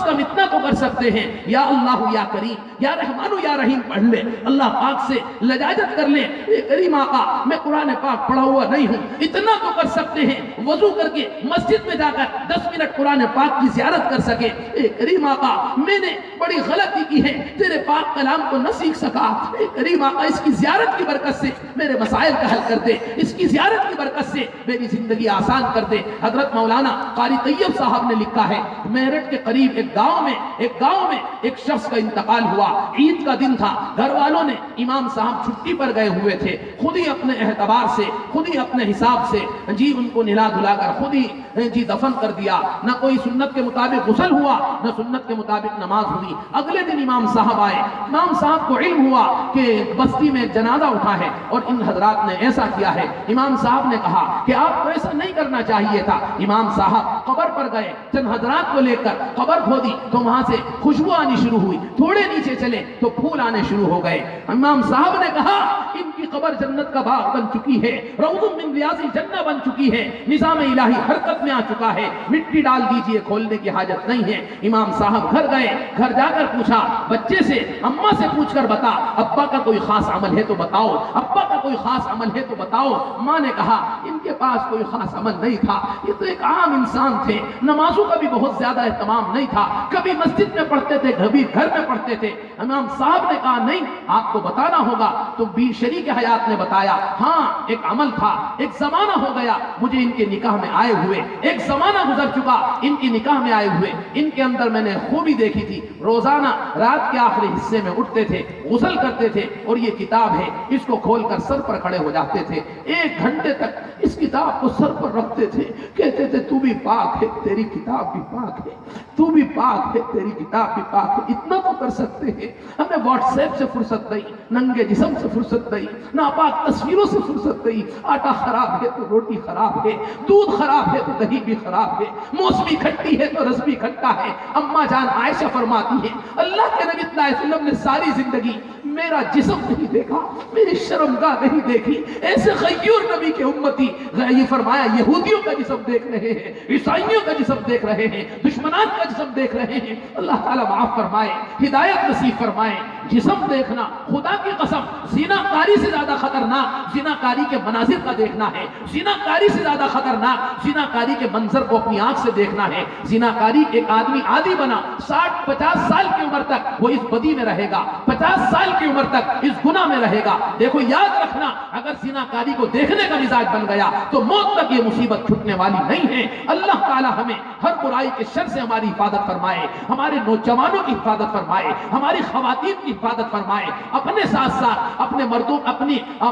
کم اتنا تو کر سکتے ہیں, یا اللہ یا کریم یا رحمان یا رحیم پڑھ لے, اللہ پاک سے لجاجت کر لے. اے کریم آقا میں قرآن پاک پڑھا ہوا نہیں ہوں, اتنا تو کر سکتے ہیں. وضو کر کے مسجد میں جا کر 10 منٹ قرآن پاک کی زیارت کر سکے. اے کریم آقا میں نے بڑی غلطی کی ہے, تیرے پاک کلام کو نہ سیکھ سکا. اے کریم آقا اس کی زیارت کی برکت سے میرے مسائل کا حل کر دے, اس کی زیارت کی برکت سے میری زندگی آسان کر دے. حضرت مولانا قاری طیب صاحب نے لکھا ہے, میرٹھ کے قریب ایک گاؤں میں ایک شخص کا انتقال ہوا. عید کا دن تھا, گھر والوں نے امام صاحب چھٹی پر گئے ہوئے تھے, خود ہی اپنے اعتبار سے خود ہی اپنے حساب سے جی ان کو نلا دھلا کر خود ہی جی دفن کر دیا. نہ کوئی سنت کے مطابق غسل ہوا, نہ سنت کے مطابق نماز ہوئی. اگلے دن امام صاحب آئے, امام صاحب کو علم ہوا کہ بستی میں جنازہ اٹھا ہے اور ان حضرات نے ایسا کیا ہے. امام صاحب نے کہا کہ آپ کو ایسا نہیں کرنا چاہیے تھا. امام صاحب قبر پر گئے, چند حضرات کو لے کر قبر کھودی تو وہاں سے خوشبو آنی شروع ہوئی. تھوڑے نیچے پیچھے چلے تو پھول آنے شروع ہو گئے. امام صاحب نے کہا ان کی قبر جنت کا باغ بن چکی ہے, روض من ریاض الجنہ بن چکی ہے, نظام الہی حرکت میں آ چکا ہے, مٹی ڈال دیجئے, کھولنے کی حاجت نہیں ہے. امام صاحب گھر گئے, گھر جا کر پوچھا بچے سے, اماں سے پوچھ کر بتا ابا کا کوئی خاص عمل ہے تو بتاؤ, ابا کا کوئی خاص عمل ہے تو بتاؤ. ماں نے کہا ان کے پاس کوئی خاص عمل نہیں تھا, یہ تو ایک عام انسان تھے, نمازوں کا بھی بہت زیادہ اہتمام نہیں تھا, کبھی مسجد میں پڑھتے تھے کبھی گھر میں پڑھتے تھے. امام صاحب نے کہا نہیں آپ کو بتانا ہوگا. تو بی شریک حیات نے بتایا ہاں ایک عمل تھا, ایک زمانہ ہو گیا مجھے ان کے نکاح میں آئے ہوئے, ایک زمانہ گزر چکا ان کی نکاح میں آئے ہوئے. ان کے اندر میں نے خوبی دیکھی تھی, روزانہ رات کے آخری حصے میں اٹھتے تھے, غسل کرتے تھے اور یہ کتاب ہے اس کو کھول کر سر پر کھڑے ہو جاتے تھے, 1 گھنٹے تک اس کتاب کو سر پر رکھتے تھے, کہتے تھے تو بھی پاک ہے تیری کتاب بھی پاک ہے, تو بھی پاک ہے تیری کتاب بھی پاک ہے. اتنا تو کر سکتے ہیں, ہمیں واٹس ایپ سے فرصت نہیں, ننگے جسم سے فرصت نہیں, ناپاک تصویروں سے فرصت نہیں. آٹا خراب ہے تو روٹی خراب ہے, دودھ خراب ہے تو دہی بھی خراب ہے, موسمی کھٹی ہے تو رس بھی کھٹا ہے. اماں جان عائشہ فرماتی ہے اللہ کے نبی صلی اللہ علیہ وسلم نے ساری زندگی میرا جسم نہیں دیکھا, میری شرمگاہ نہیں دیکھی. ایسے غیور نبی کے امتی, یہ فرمایا یہودیوں کا جسم دیکھ رہے ہیں, عیسائیوں کا جسم دیکھ رہے ہیں, دشمنان کا جسم دیکھ رہے ہیں. اللہ تعالیٰ معاف فرمائے, ہدایت نصیب فرمائے. جسم دیکھنا خدا کی قسم زنا کاری سے زیادہ خطرناک زنا کاری کے مناظر کا دیکھنا ہے. زنا کاری سے زیادہ خطرناک زنا کاری کے منظر کو اپنی آنکھ سے دیکھنا ہے. زنا کاری ایک آدمی عادی بنا, 60-50 سال کی عمر تک وہ اس بدی میں رہے گا, 50 سال کی عمر تک اس گناہ میں رہے گا. دیکھو یاد رکھنا اگر زنا کاری کو دیکھنے کا مزاج بن گیا تو موت تک یہ مصیبت چھٹنے والی نہیں ہے. اللہ تعالی ہمیں ہر برائی کے شر سے ہماری حفاظت فرمائے, ہمارے نوجوانوں کی حفاظت فرمائے, ہماری خواتین کی حفاظت فرمائے. اپنے ساتھ ساتھ اپنے مردوں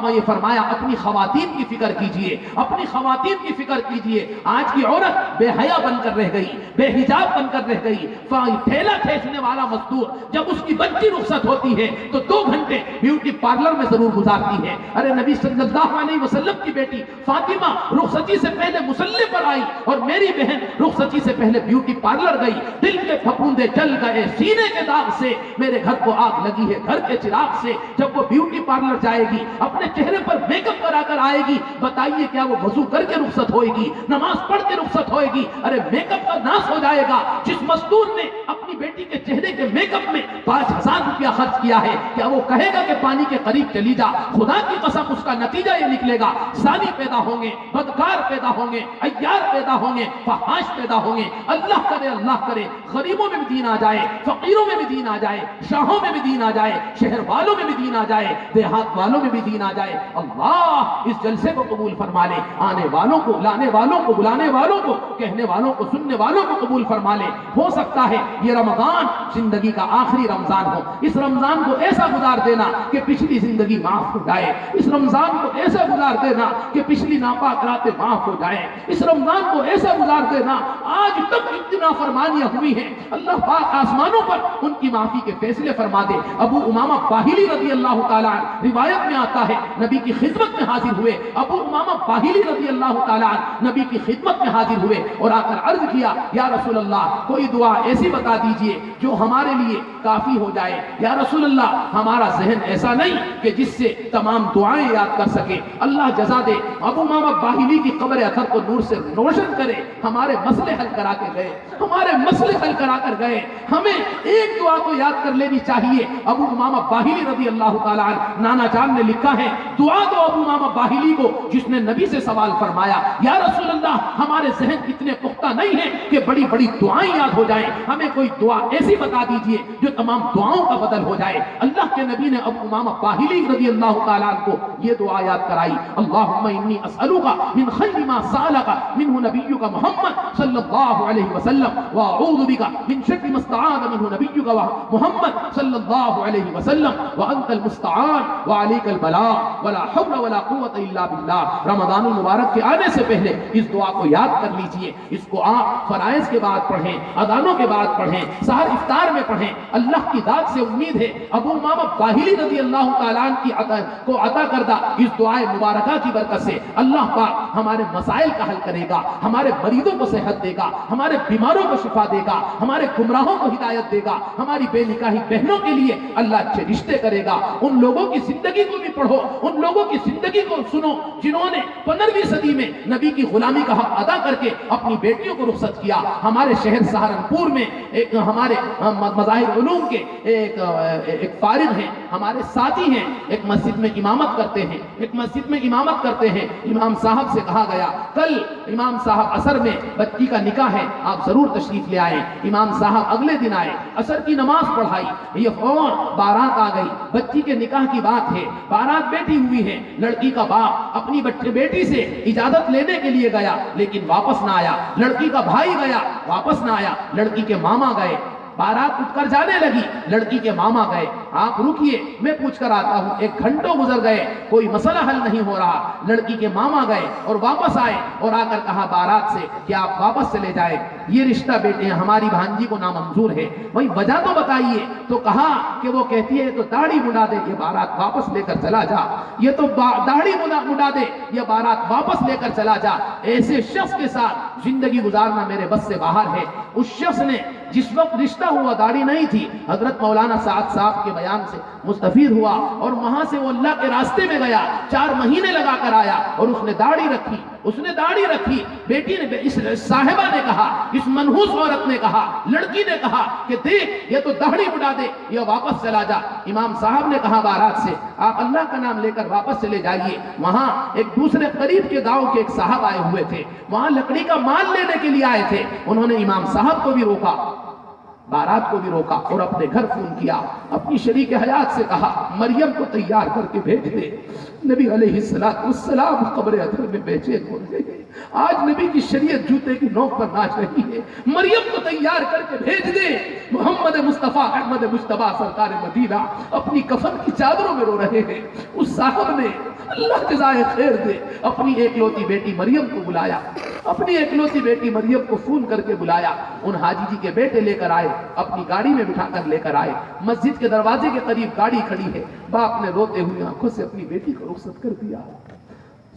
یہ فرمایا اپنی خواتین کی فکر کیجئے, اپنی خواتین کی فکر کیجئے. آج کی عورت بے حیا بن کر رہ گئی, بے حجاب بن کر رہ گئی. ٹھیلا کھینچنے والا مزدور جب اس کی بچی رخصت ہوتی ہے تو 2 گھنٹے بیوٹی پارلر میں ضرور گزارتی ہے. ارے نبی صلی اللہ علیہ وسلم کی بیٹی فاطمہ رخصتی سے پہلے مصلی پر آئی اور میری بہن رخصتی سے پہلے بیوٹی پارلر گئی. دل کے پھپھوندے جل گئے, سینے کے داغ سے میرے گھر کو آگ لگی ہے, گھر کے چراغ سے. جب وہ بیوٹی پارلر جائے گی اپنے چہرے پر میک اپ کرا کر آئے گی, بتائیے کیا وہ وضو کر کے رخصت ہوئے گی, نماز پڑھ کے رخصت ہوئے گی؟ ارے میک اپ کا ناس ہو جائے گا. جس مزدور نے اپنی بیٹی کے چہرے کے میک اپ میں 5000 روپیہ خرچ کیا ہے, کیا وہ کہے گا کہ پانی کے قریب چلی جا؟ خدا کی قسم اس کا نتیجہ یہ نکلے گا, زانی پیدا ہوں گے, بدکار پیدا ہوں گے, عیار پیدا ہوں گے, فحاش پیدا ہوں گے. اللہ کرے غریبوں میں بھی دین آ جائے, فقیروں میں بھی دین آ جائے, شاہوں میں بھی دین آ جائے, شہر والوں میں بھی دین آ جائے, دیہات والوں میں بھی دین آ جائے. اللہ اس جلسے کو قبول فرما لے, آنے والوں کو, لانے والوں کو, بلانے والوں کو, کہنے والوں کو, سننے والوں کو قبول فرما لے. ہو سکتا ہے یہ رمضان زندگی کا آخری رمضان ہو. اس رمضان کو ایسا گزار دینا کہ پچھلی زندگی معاف ہو جائے. اس رمضان کو ایسا گزار دینا کہ پچھلی ناپاک راتیں معاف ہو جائیں. اس رمضان کو ایسا گزار دینا, آج تک اتنا فرمانیاں ہوئی ہیں, اللہ پاک آسمانوں پر ان کی معافی کے فیصلے فرما دے. ابو امامہ باہلی رضی اللہ تعالیٰ عنہ روایت میں آتا ہے نبی کی خدمت میں حاضر ہوئے. ابو امامہ باہلی رضی اللہ تعالیٰ عنہ نبی کی خدمت میں حاضر ہوئے اور آ کر عرض کیا یا رسول اللہ کوئی دعا ایسی بتا دیجئے جو ہمارے لیے کافی ہو جائے. یا رسول اللہ ہمارا ذہن ایسا نہیں کہ جس سے تمام دعائیں یاد کر سکے. اللہ جزا دے, ابو امامہ باہلی کی قبر اثر کو نور سے روشن کرے. ہمارے مسئلے حل کرا کے گئے, ہمارے مسئلے حل کرا کر گئے. ہمیں ایک دعا تو یاد کر لینی چاہیے. ابو امامہ باہلی رضی اللہ تعالیٰ عنہ نانا جان نے لکھا ہے دعا دو ابو امامہ باہلی کو جس نے نبی سے سوال فرمایا یا رسول اللہ ہمارے ذہن اتنے پختہ نہیں ہیں کہ بڑی بڑی دعائیں یاد ہو جائیں, ہمیں کوئی دعا ایسی بتا دیجئے جو تمام دعاؤں کا بدل ہو جائے. اللہ کے نبی نے ابو امامہ باہلی رضی اللہ تعالیٰ عنہ کو یہ دعا یاد کرائی. اللہم انی اسألک من خیر ما سألک منہ نبیک محمد صلی اللہ علیہ وسلم واعوذ بک من شر ما استعاذ منہ نبیک محمد صلی اللہ علیہ وسلم وانت المستعان وعلیک البلاغ ولا حول ولا قوة الا باللہ. رمضان المبارک کے آنے سے پہلے اس اس دعا کو یاد کر لیجئے. اس کو آپ فرائض کے بعد پڑھیں, اذانوں کے بعد پڑھیں, سحر افطار میں پڑھیں. اللہ کی ذات سے امید ہے ابو امامہ باہلی رضی اللہ تعالیٰ عنہ کی عطا کردہ اس دعائے مبارکہ کی برکت سے اللہ پاک ہمارے مسائل کا حل کرے گا, ہمارے مریضوں کو صحت دے گا, ہمارے بیماروں کو شفا دے گا, ہمارے گمراہوں کو ہدایت دے گا, ہماری بے نکاحی بہنوں کے لیے اللہ اچھے رشتے کرے گا. ان لوگوں کی زندگی کو بھی پڑھو, ان لوگوں کی زندگی کو سنو جنہوں نے 15ویں صدی میں نبی کی غلامی کا حق ادا کر کے اپنی بیٹیوں کو رخصت کیا. ہمارے شہر سہارنپور میں ایک ہمارے مظاہر علوم کے ایک فارغ ہیں, ہمارے ساتھی ہیں, ایک مسجد میں امامت کرتے ہیں. امام صاحب سے کہا گیا کل امام صاحب عصر میں بچی کا نکاح ہے, آپ ضرور تشریف لے آئیں. امام صاحب اگلے دن آئے, عصر کی نماز پڑھائی, یہ فوراً بارات آ گئی. بچی کے نکاح کی بات ہے, بارات بیٹھی ہوئی ہے. لڑکی کا باپ اپنی بیٹی سے اجازت لینے کے لیے گیا لیکن واپس نہ آیا. لڑکی کا بھائی گیا, واپس نہ آیا. لڑکی کے ماما گئے, بارات اٹھ کر جانے لگی, لڑکی کے ماما گئے, آپ رکیے میں پوچھ کر آتا ہوں. 1 گھنٹوں گزر گئے, کوئی مسئلہ حل نہیں ہو رہا. لڑکی کے ماما گئے اور واپس آئے اور آ کر کہا بارات سے کہ آپ واپس چلے جائیں, یہ رشتہ بیٹے ہماری بھانجی کو نامنظور ہے. وہی وجہ تو بتائیے. تو کہا کہ وہ کہتی ہے تو داڑھی مڈا دے, یہ بارات واپس لے کر چلا جا. یہ تو داڑھی مڈا دے, یہ بارات واپس لے کر چلا جا. ایسے شخص کے ساتھ زندگی گزارنا میرے بس سے باہر ہے. اس شخص نے جس وقت رشتہ ہوا داڑھی نہیں تھی, حضرت مولانا سعد صاحب کے بیان سے مستفید ہوا اور وہاں سے وہ اللہ کے راستے میں گیا. 4 مہینے لگا کر آیا اور اس نے داڑھی رکھی. بیٹی نے, اس صاحبہ نے کہا, اس منحوس عورت نے کہا, لڑکی نے کہا کہ دیکھ یہ تو داڑھی مڈا دے, یہ واپس چلا جا. امام صاحب نے کہا بارات سے آپ اللہ کا نام لے کر واپس چلے جائیے. وہاں ایک دوسرے قریب کے گاؤں کے ایک صاحب آئے ہوئے تھے, وہاں لکڑی کا مال لینے کے لیے آئے تھے. انہوں نے امام صاحب کو بھی روکا, بارات کو بھی روکا اور اپنے گھر فون کیا. اپنی شریک حیات سے کہا مریم کو تیار کر کے بھیج دے. نبی علیہ السلام قبر اطہر میں بے چین ہو گئے. آج نبی کی شریعت جوتے کی نوک پر ناچ رہی ہے. مریم کو تیار کر کے بھیج دے. محمد مصطفیٰ احمد مجتبیٰ سرکار مدینہ اپنی کفن کی چادروں میں رو رہے ہیں. اس صاحب نے اللہ جزائے خیر دے اپنی ایکلوتی بیٹی مریم کو بلایا, اپنی ایکلوتی بیٹی مریم کو فون کر کے بلایا. ان حاجی جی کے بیٹے لے کر آئے, اپنی گاڑی میں بٹھا کر لے کر آئے. مسجد کے دروازے کے قریب گاڑی کھڑی ہے. باپ نے روتے ہوئے آنکھوں سے اپنی بیٹی کو رخصت کر دیا.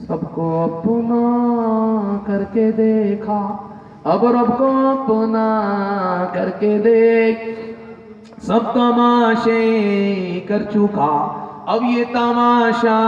سب کو اپنا کر کے دیکھا, اب رب کو اپنا کر کے دیکھ. سب تماشے کر چکا, اب یہ تماشا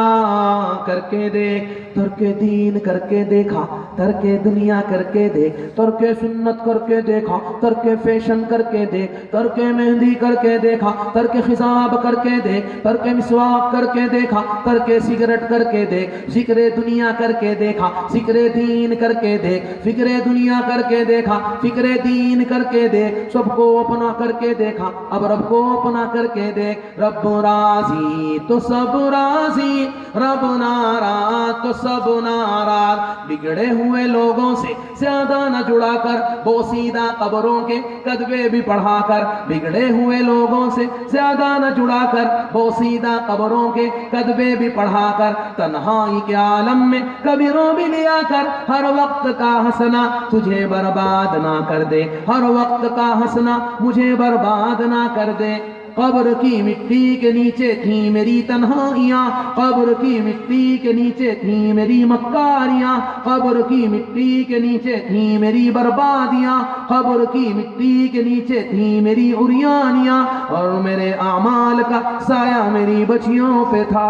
کر کے دیکھ. ترک دین کر کے دیکھا, ترک دنیا کر کے دیکھ, ترک سنت کر کے دیکھا, ترک فیشن کر کے دیکھ, ترک مہندی کر کے دیکھا, ترک خضاب کر کے دیکھ, ترک مسواک کر کے دیکھا, ترک سگریٹ کر کے دیکھ, ذکر دنیا کر کے دیکھا, ذکر دین کر کے دیکھ, فکر دنیا کر کے دیکھا, فکر دین کر کے دیکھ. سب کو اپنا کر کے دیکھا, اب رب کو اپنا کر کے دیکھ. رب راضی تو سب راضی, رب ناراض تو سب ناراض. بگڑے ہوئے لوگوں سے زیادہ نہ جڑا کر, بوسیدہ قبروں کے کتبے بھی پڑھا کر. بگڑے ہوئے لوگوں سے زیادہ نہ جڑا کر, بوسیدہ قبروں کے کتبے بھی پڑھا کر. تنہائی کے عالم میں کبھی رو بھی لیا کر, ہر وقت کا ہنسنا تجھے برباد نہ کر دے, ہر وقت کا ہنسنا مجھے برباد نہ کر دے. قبر کی مٹی کے نیچے تھی میری تنہائیاں, قبر کی مٹی کے نیچے تھی میری مکاریاں, قبر کی مٹی کے نیچے تھی میری بربادیاں, قبر کی مٹی کے نیچے تھی میری عریانیاں. اور میرے اعمال کا سایہ میری بچیوں پہ تھا,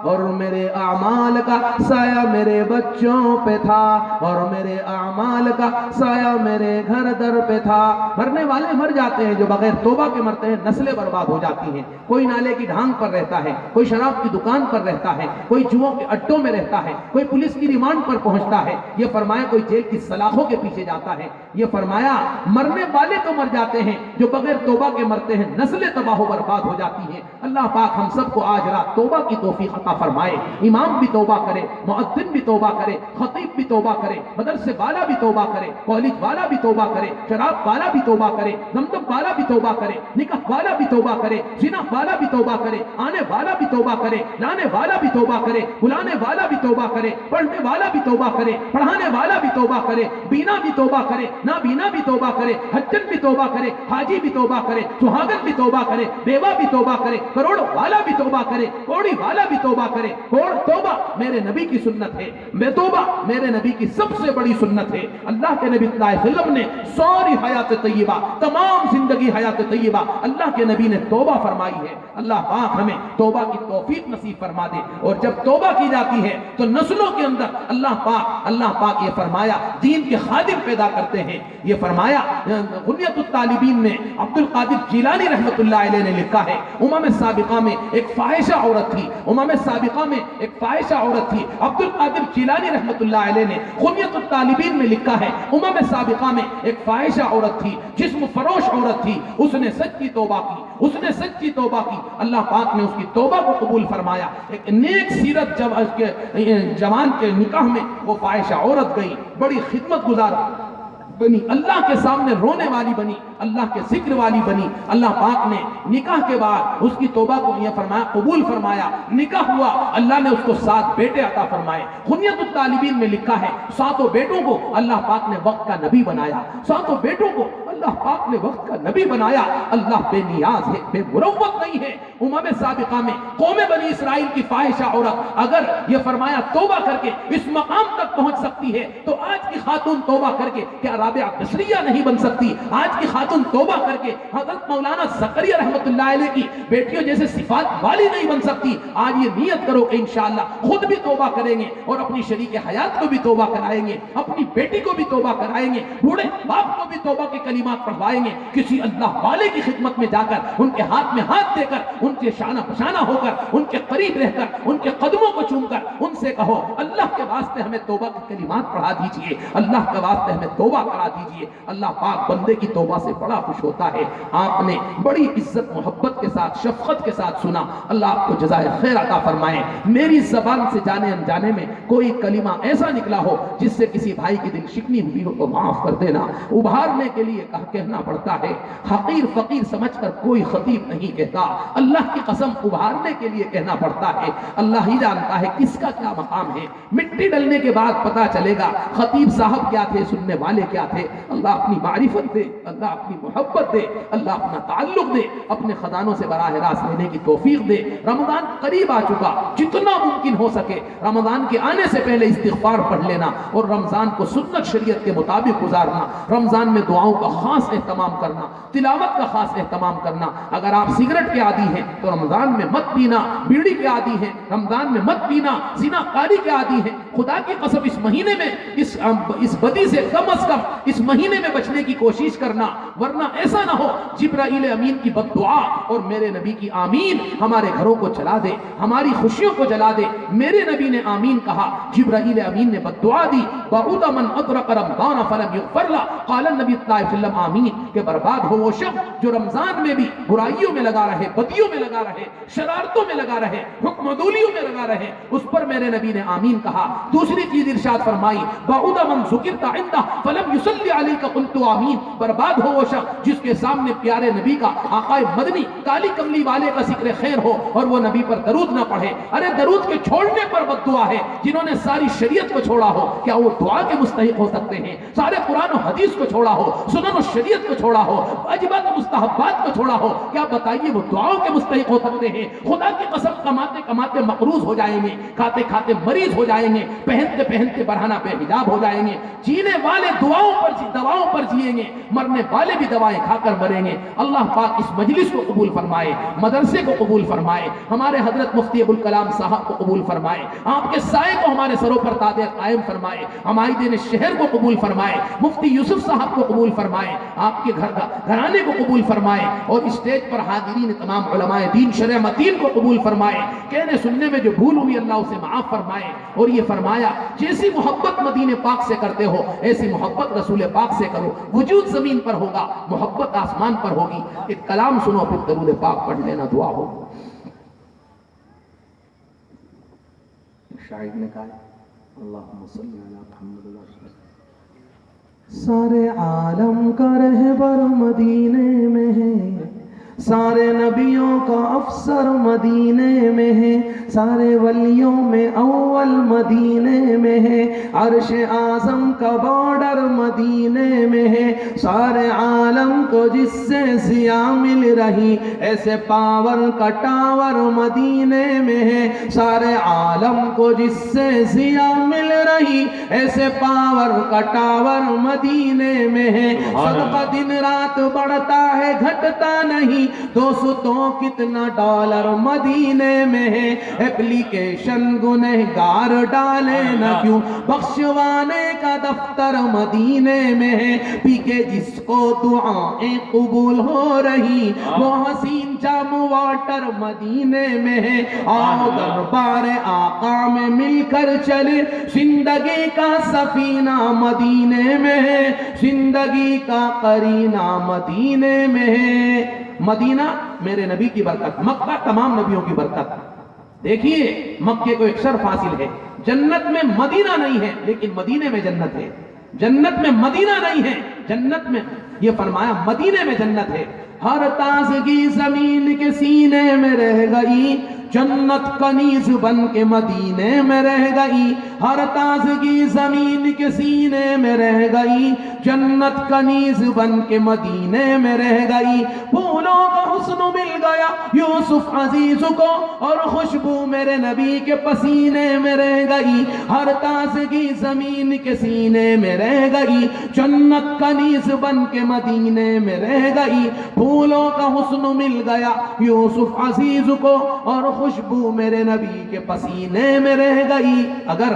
اور میرے اعمال کا سایہ میرے بچوں پہ تھا, اور میرے اعمال کا سایہ میرے گھر در پہ تھا. مرنے والے مر جاتے ہیں جو بغیر توبہ کے مرتے ہیں, نسلیں برباد ہو جاتی ہیں. کوئی نالے کی ڈھانگ پر رہتا ہے, کوئی شراب کی دکان پر رہتا ہے, کوئی جوؤں کے اڈوں میں رہتا ہے, کوئی پولیس کی ریمانڈ پر پہنچتا ہے. یہ فرمایا کوئی جیل کی سلاخوں کے پیچھے جاتا ہے. یہ فرمایا مرنے والے تو مر جاتے ہیں جو بغیر توبہ کے مرتے ہیں, نسلیں تباہ و برباد ہو جاتی ہیں. اللہ پاک ہم سب کو آج رات توبہ کی توفیق عطا فرمائے. امام بھی توبہ کرے, مؤذن بھی توبہ کرے, خطیب بھی توبہ کرے, مدرسے والا بھی توبہ کرے, کالج والا بھی توبہ کرے, شراب والا بھی توبہ کرے, زمزم والا بھی توبہ کرے, نکاح والا بھی توبہ کرے, زنا والا بھی توبہ کرے, آنے والا بھی توبہ کرے, لانے والا بھی توبہ کرے, بلانے والا بھی توبہ کرے, پڑھنے والا بھی توبہ کرے, پڑھانے والا بھی توبہ کرے, بینا بھی توبہ کرے, نابینا بھی توبہ کرے, حجن بھی توبہ کرے, حاجی بھی توبہ کرے, سہاگن بھی توبہ کرے, بیوہ بھی توبہ کرے, کروڑ والا بھی توبہ کرے, کوڑی والا بھی توبہ کرے. توبہ میرے نبی کی سنت ہے, میں توبہ میرے نبی کی سب سے بڑی سنت ہے. اللہ کے نبی صلی اللہ علیہ وسلم نے ساری حیات طیبہ, تمام زندگی حیات طیبہ اللہ کے نبی نے توبہ فرمائی ہے. اللہ پاک ہمیں توبہ کی توفیق نصیب فرما دے. اور جب توبہ کی جاتی ہے تو نسلوں کے اندر اللہ پاک یہ فرمایا دین کے خادم پیدا کرتے ہیں. یہ فرمایا غنیت الطالبین میں عبد القادر جیلانی رحمت اللہ علیہ نے لکھا ہے, امم سابقہ میں ایک فاحشہ عورت تھی, امم سابقہ میں ایک فاحشہ عورت تھی. عبد القادر جیلانی رحمت اللہ علیہ نے غنیت الطالبین میں لکھا ہے, امم سابقہ میں ایک فاحشہ عورت تھی, جسم فروش عورت تھی, اس نے سچی توبہ کی, اس نے سچی توبہ کی. اللہ پاک نے اس کی توبہ کو قبول فرمایا. ایک نیک سیرت جوان کے نکاح میں وہ فاحشہ عورت گئی, بڑی خدمت گزار بنی, اللہ کے سامنے رونے والی بنی, اللہ کے ذکر والی بنی. اللہ پاک نے نکاح کے بعد اس کی توبہ کو یہ فرمایا, قبول فرمایا. نکاح ہوا, اللہ نے اس کو 7 بیٹے عطا فرمائے. غنیت الطالبین میں لکھا ہے 7 بیٹوں کو اللہ پاک نے وقت کا نبی بنایا, 7 بیٹوں کو اللہ پاک نے وقت کا نبی بنایا. اللہ بے نیاز ہے, بے مروت نہیں ہے. امم سابقہ میں قوم بنی اسرائیل کی فاحشہ عورت اگر یہ فرمایا توبہ کر کے اس مقام تک پہنچ سکتی ہے, تو آج کی خاتون توبہ کر کے کیا رابعہ بصریہ نہیں بن سکتی؟ آج کی خاتون توبہ کر کے حضرت مولانا زکریا رحمت اللہ علیہ کی بیٹیوں جیسے صفات والی نہیں بن سکتی؟ آج یہ نیت کرو کہ انشاءاللہ خود بھی توبہ کریں گے اور اپنی شریک حیات کو بھی توبہ کرائیں گے, اپنی بیٹی کو بھی توبہ کرائیں گے, بوڑھے باپ کو بھی توبہ کے کلمات پڑھوائیں گے. کسی اللہ والے کی خدمت میں جا کر ان کے ہاتھ میں ہاتھ دے کر, ان کے شانہ بشانہ ہو کر, ان کے قریب رہ کر, ان کے قدموں کو چوم کر ان سے کہو اللہ کے واسطے ہمیں توبہ کے کلمات پڑھا دیجئے, اللہ کے واسطے ہمیں توبہ کرا دیجئے. اللہ پاک بندے کی توبہ سے بڑا خوش ہوتا ہے. آپ نے بڑی عزت محبت کے ساتھ شفقت کے ساتھ سنا, اللہ آپ کو جزائے خیر عطا فرمائے. میری زبان سے جانے انجانے میں کوئی کلمہ ایسا نکلا ہو جس سے کسی بھائی کی دل شکنی ہوئی ہو تو معاف کر دینا. ابھارنے کے لیے کہنا پڑتا ہے, حقیر فقیر سمجھ کر کوئی خطیب نہیں کہتا, اللہ کی قسم ابھارنے کے لیے کہنا پڑتا ہے. اللہ ہی جانتا ہے کس کا کیا مقام ہے. مٹی ڈلنے کے بعد پتا چلے گا خطیب صاحب کیا تھے, سننے والے کیا تھے. اللہ اپنی معرفت دے, اللہ اپنی محبت دے, اللہ اپنا تعلق دے, اپنے خزانوں سے براہ راست لینے کی توفیق دے. رمضان قریب آ چکا, جتنا ممکن ہو سکے رمضان کے آنے سے پہلے استغفار پڑھ لینا اور رمضان کو سنت شریعت کے مطابق گزارنا. رمضان میں دعاؤں کا خاص اہتمام کرنا, تلاوت کا خاص اہتمام کرنا. اگر آپ سگریٹ کے عادی ہیں تو رمضان میں مت پینا, بیڑی کے عادی ہیں رمضان میں مت پینا, زنا کاری کے عادی ہیں خدا کی قسم اس مہینے میں اس بدی سے کم از کم اس مہینے میں بچنے کی کوشش کرنا, ورنہ ایسا نہ ہو جبرائیل امین کی بد دعا اور میرے نبی کی آمین ہمارے گھروں کو جلا دے, ہماری خوشیوں کو جلا دے. میرے نبی نے آمین کہا, جبرائیل امین نے بد دعا دی. بعود من ادرک رمضان فلم یغفر له, قال النبی صلی اللہ علیہ وسلم آمین, کہ برباد ہو وہ شخص جو رمضان میں بھی برائیوں میں لگا رہے, بدیوں میں لگا رہے, شرارتوں میں لگا رہے, حکم عدولیوں میں لگا رہے. اس پر میرے نبی نے آمین کہا. دوسری چیز ارشاد فرمائی, بعود من ذکرت عنده فلم یصلی علیک قلت آمین, برباد ہو وہ شخص جس کے سامنے پیارے نبی کا, آقا مدنی کالی کملی والے کا ذکر خیر ہو اور وہ نبی پر درود نہ پڑھے. ارے درود کے چھوڑنے پر بد دعا ہے. جنہوں نے ساری شریعت کو چھوڑا ہو کیا وہ دعا کے مستحق ہو سکتے ہیں؟ سارے قرآن و حدیث کو چھوڑا ہو, سنن و شریعت کو چھوڑا ہو, واجبات و مستحبات کو چھوڑا ہو, کیا بتائیے وہ دعاؤں کے مستحق ہو سکتے ہیں؟ خدا کی قسم کماتے کماتے مقروض ہو جائیں گے, کھاتے کھاتے مریض ہو جائیں گے, پہنتے پہنتے برہنہ بے حجاب ہو جائیں گے. جینے والے دواؤں پر جیئیں گے, مرنے والے بھی دوائیں کھا کر مریں گے. اللہ پاک اس مجلس کو قبول فرمائے, مدرسے کو قبول فرمائے, ہمارے حضرت مفتی ابوالکلام صاحب کو قبول فرمائے, آپ کے سائے کو ہمارے سروں پر تاج قائم فرمائے, عمائدین شہر کو قبول فرمائے, مفتی یوسف صاحب کو قبول فرمائے, آپ کے گھرانے کو قبول فرمائے, اور اسٹیج پر حاضرین تمام علماء دین شرع متین کو قبول فرمائے. کہنے سننے میں جو بھول ہوئی اللہ اسے معاف فرمائے. اور یہ فرمایا جیسی محبت مدینے پاک سے کرتے ہو ایسی محبت رسول پاک سے کرو. وجود زمین پر ہوگا, محبت آسمان پر ہوگی. ایک کلام سنو پھر درود پاک پڑھ لینا, دعا ہو. شاعر نے کہا اللہم صلی علی محمد. سارے عالم کا رہبر مدینے میں ہے, سارے نبیوں کا افسر مدینے میں ہے، سارے ولیوں میں اول مدینے میں ہے، عرش اعظم کا بارڈر مدینے میں ہے، سارے عالم کو جس سے ضیاء مل رہی ایسے پاور کا ٹاور مدینے میں ہے، سارے عالم کو جس سے ضیاء مل رہی ایسے پاور کا ٹاور مدینے میں ہے، صدقہ دن رات بڑھتا ہے گھٹتا نہیں، دوستوں کتنا ڈالر مدینے میں ہے، اپلیکیشن گنہگار ڈالے نہ کیوں بخشوانے کا دفتر مدینے میں ہے، پی کے جس کو دعائیں قبول ہو رہی وہ حسین جام واٹر مدینے میں ہے، آؤ دربار آقا میں مل کر چلے، زندگی کا سفینہ مدینے میں ہے، زندگی کا قرینہ مدینے میں ہے۔ مدینہ میرے نبی کی برکت، مکہ تمام نبیوں کی برکت۔ دیکھیے مکے کو ایک شرف حاصل ہے، جنت میں مدینہ نہیں ہے لیکن مدینے میں جنت ہے، جنت میں مدینہ نہیں ہے، جنت میں یہ فرمایا مدینے میں جنت ہے، ہر تازگی زمین کے سینے میں رہ گئی، جنت کنیز بن کے مدینے میں رہ گئی، ہر تازگی زمین کے سینے میں رہ گئی، جنت کنیز بن کے مدینے میں رہ گئی، پھولوں کا حسن مل گیا یوسف عزیز کو اور خوشبو میرے نبی کے پسینے میں رہ گئی، ہر تازگی زمین کے سینے میں رہ گئی، جنت کنیز بن کے مدینے میں رہ گئی، پھولوں کا حسن مل گیا یوسف عزیز کو اور خوشبو میرے نبی کے پسینے میں رہ گئی۔ اگر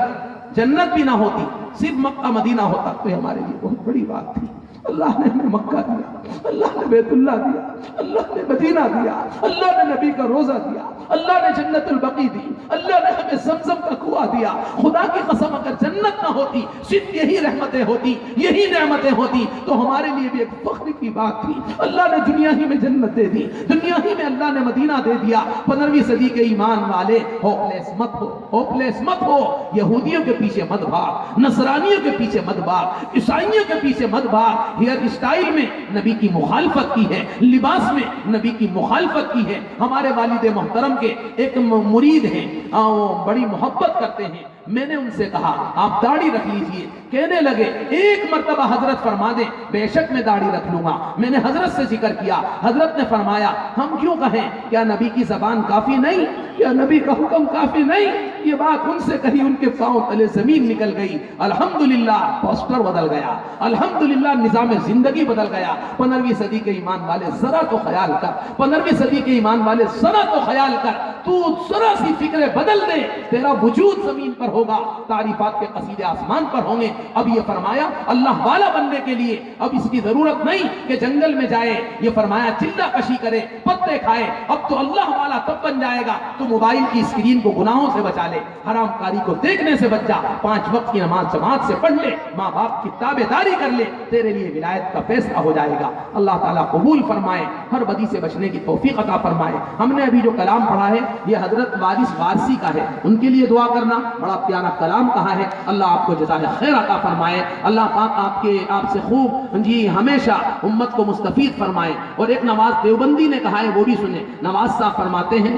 جنت بھی نہ ہوتی صرف مکہ مدینہ ہوتا تو ہمارے لیے بہت بڑی بات تھی۔ اللہ نے ہمیں مکہ دیا، اللہ نے بیت اللہ دیا، اللہ نے مدینہ دیا، اللہ نے نبی کا روزہ دیا، اللہ نے جنت البقیع دی، اللہ نے ہمیں زمزم کا کنواں دیا۔ خدا کی قسم اگر جنت نہ ہوتی صرف یہی رحمتیں ہوتی، یہی نعمتیں ہوتی تو ہمارے لیے بھی ایک فخر کی بات تھی۔ اللہ نے دنیا ہی میں جنت دے دی، دنیا ہی میں اللہ نے مدینہ دے دیا۔ 15ویں صدی کے ایمان والے ہوپلیس مت ہو، ہوپلیس مت ہو، یہودیوں کے پیچھے مت بھاگ، نصرانیوں کے پیچھے مت بھاگ، عیسائیوں کے پیچھے مت بھاگ۔ ہیئر اسٹائل میں نبی کی مخالفت کی ہے، لباس میں نبی کی مخالفت کی ہے۔ ہمارے والد محترم کے ایک مرید ہیں، وہ بڑی محبت کرتے ہیں، میں نے ان سے کہا آپ داڑھی رکھ لیجئے، کہنے لگے ایک مرتبہ حضرت فرما دیں بے شک میں داڑھی رکھ لوں گا۔ میں نے حضرت سے ذکر کیا، حضرت نے فرمایا ہم کیوں کہیں، کیا نبی کی زبان کافی نہیں، کیا نبی کا حکم کافی نہیں؟ یہ بات ان سے کہی ان کے پاؤں تلے زمین نکل گئی۔ الحمدللہ پوسٹر بدل گیا، الحمدللہ نظام زندگی بدل گیا۔ 15ویں صدی کے ایمان والے ذرا تو خیال کر، 15ویں صدی کے ایمان والے ذرا تو خیال کر، تو ذرا سی فکریں بدل دے، تیرا وجود زمین پر ہوگا، تعریفات کے قصیدے آسمان پر ہوں گے۔ اب یہ فرمایا اللہ والا بننے کے لیے اب اس کی ضرورت نہیں کہ جنگل میں جائے، یہ فرمایا چلہ کشی کرے، پتے کھائے، اب تو اللہ والا تب بن جائے گا تو موبائل کی اسکرین کو گناہوں سے بچا لے، حرام کاری کو دیکھنے سے بچ جا، 5 وقت کی نماز جماعت سے پڑھ لے، ماں باپ کی تابعداری کر لے، تیرے لیے ولایت کا فیصلہ ہو جائے گا۔ اللہ تعالیٰ قبول فرمائے، ہر بدی سے بچنے کی توفیق عطا فرمائے۔ ہم نے ابھی جو کلام پڑھا ہے یہ حضرت وارث غارسی کا ہے، ان کے لیے دعا کرنا، بڑا پیارا کلام کہا ہے، اللہ آپ کو جزائے خیر عطا فرمائے، اللہ پاک آپ سے خوب ہمیشہ امت کو مستفید فرمائے۔ اور ایک نواز دیوبندی نے کہا ہے وہ بھی سنیں، نواز صاحب فرماتے ہیں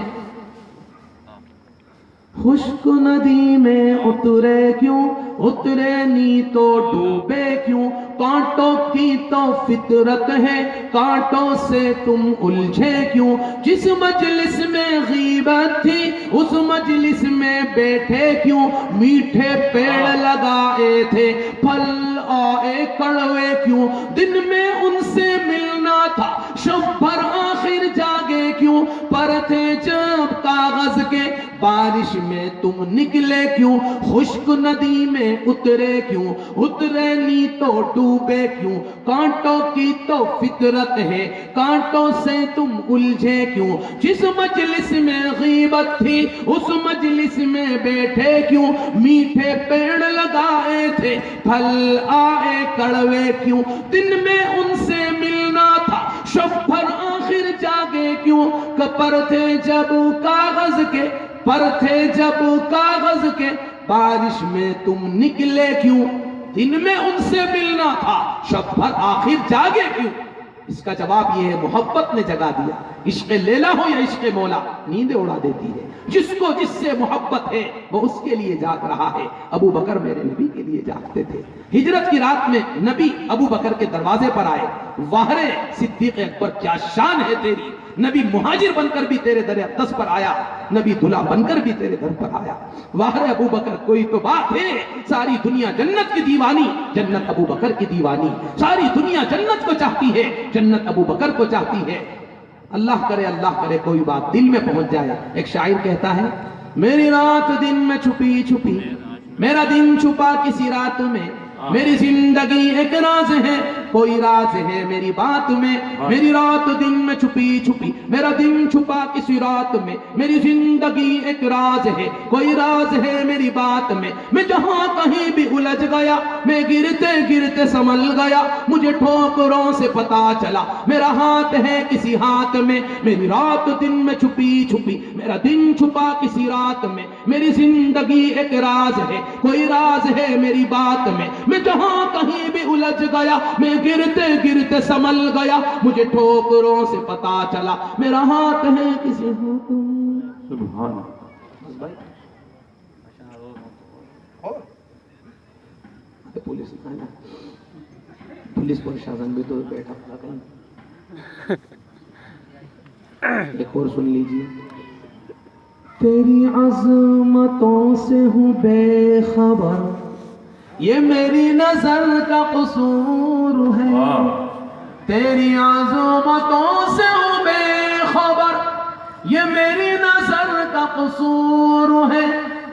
خشک ندی میں اترے کیوں، اترے نی تو ڈوبے کیوں، کانٹوں کی تو فطرت ہے، کانٹوں سے تم الجھے کیوں، جس مجلس میں غیبت تھی اس مجلس میں بیٹھے کیوں، میٹھے پیڑ لگائے تھے پھل آئے کڑوے کیوں، دن میں ان سے ملنا تھا شب بھر آخر جاگے کیوں، پر تھے جب کاغذ کے بارش میں تم نکلے کیوں، خشک ندی میں اترے کیوں، اترے نی تو ڈوبے کیوں، کانٹوں کی تو فطرت ہے، کانٹوں سے تم الجھے کیوں، جس مجلس میں غیبت تھی اس مجلس میں بیٹھے کیوں، میٹھے پیڑ لگائے تھے پھل آئے کڑوے کیوں، دن میں ان سے ملنا تھا شب بھر آخر جاگے کیوں، پر تھے جب کاغذ کے، پر تھے جب کاغذ کے بارش میں تم نکلے کیوں، دن میں ان سے ملنا تھا شب بھر آخر جاگے کیوں۔ اس کا جواب یہ ہے محبت نے جگا دیا. عشق لیلا ہو یا عشق مولا نیندیں اڑا دیتی ہے. جس کو جس سے محبت ہے وہ اس کے لیے جاگ رہا ہے. ابو بکر میرے نبی کے لیے جاگتے تھے. ہجرت کی رات میں نبی ابو بکر کے دروازے پر آئے. واہرے صدیق اکبر کیا شان ہے تیری. نبی مہاجر بن کر بھی تیرے در اقدس پر آیا, نبی دلہا بن کر بھی تیرے در پر آیا. واہرے ابو بکر کوئی تو بات ہے. ساری دنیا جنت کی دیوانی, جنت ابو بکر کی دیوانی. ساری دنیا جنت کو چاہتی ہے, جنت ابو بکر کو چاہتی ہے. اللہ کرے کوئی بات دل میں پہنچ جائے. ایک شاعر کہتا ہے میری رات دن میں چھپی چھپی, میرا دن چھپا کسی رات میں, میری زندگی ایک راز ہے, کوئی راز ہے میری بات میں. میری رات دن میں چھپی چھپی, میرا دن چھپا کسی رات میں, میری زندگی ایک راز ہے, کوئی راز ہے میری بات میں. میں جہاں کہیں بھی الجھ گیا, میں گرتے گرتے سنبھل گیا, مجھے ٹھوکروں سے پتا چلا میرا ہاتھ ہے کسی ہاتھ میں. میری رات دن میں چھپی چھپی, میرا دن چھپا کسی رات میں, میری زندگی ایک راز ہے, کوئی راز ہے میری بات میں. میں جہاں کہیں بھی الجھ گیا, میں گرتے گرتے سنبھل گیا, مجھے ٹھوکروں سے پتا چلا میرا ہاتھ ہے کسی ہاتھ میں. سبحان پولیس پرشاسن بھی تو بیٹھا پڑا کہیں. ایک اور سن لیجیے. تیری عظمتوں سے ہوں بے خبر, یہ میری نظر کا قصور ہے. تیری عظمتوں سے ہوں بے خبر, یہ میری نظر کا قصور ہے.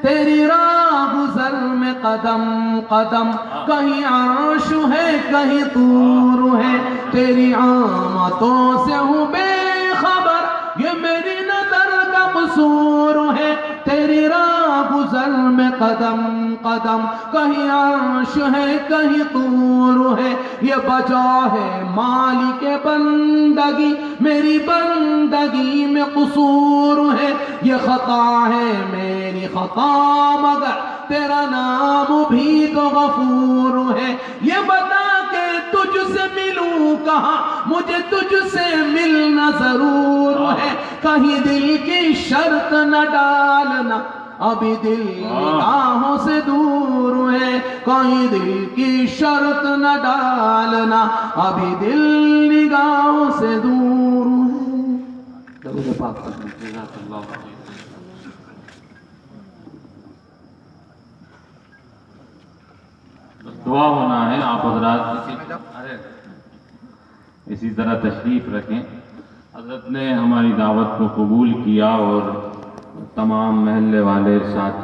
تیری راہ گزر میں قدم قدم, کہیں عرش ہے کہیں طور ہے. تیری عظمتوں سے ہوں بے خبر, یہ میری نظر کا قصور ہے. تیری راہ گزر میں قدم قدم, کہیں عرش ہے کہیں طور ہے. یہ بجا ہے مالک بندگی, میری بندگی میں قصور ہے. یہ خطا ہے میری خطا, مگر تیرا نام بھی تو غفور ہے. یہ بتا کہ تجھ سے ملوں کہاں, مجھے تجھ سے ملنا ضرور ہے. کہیں دل کی شرط نہ ڈالنا, ابھی دل نگاہوں سے دور ہے. کہیں دل کی شرط نہ ڈالنا, ابھی دل نگاہوں سے دور ہے. درود پاک دعا ہونا ہے. آپ حضرات اسی طرح تشریف رکھیں. حضرت نے ہماری دعوت کو قبول کیا اور تمام محلے والے ساتھ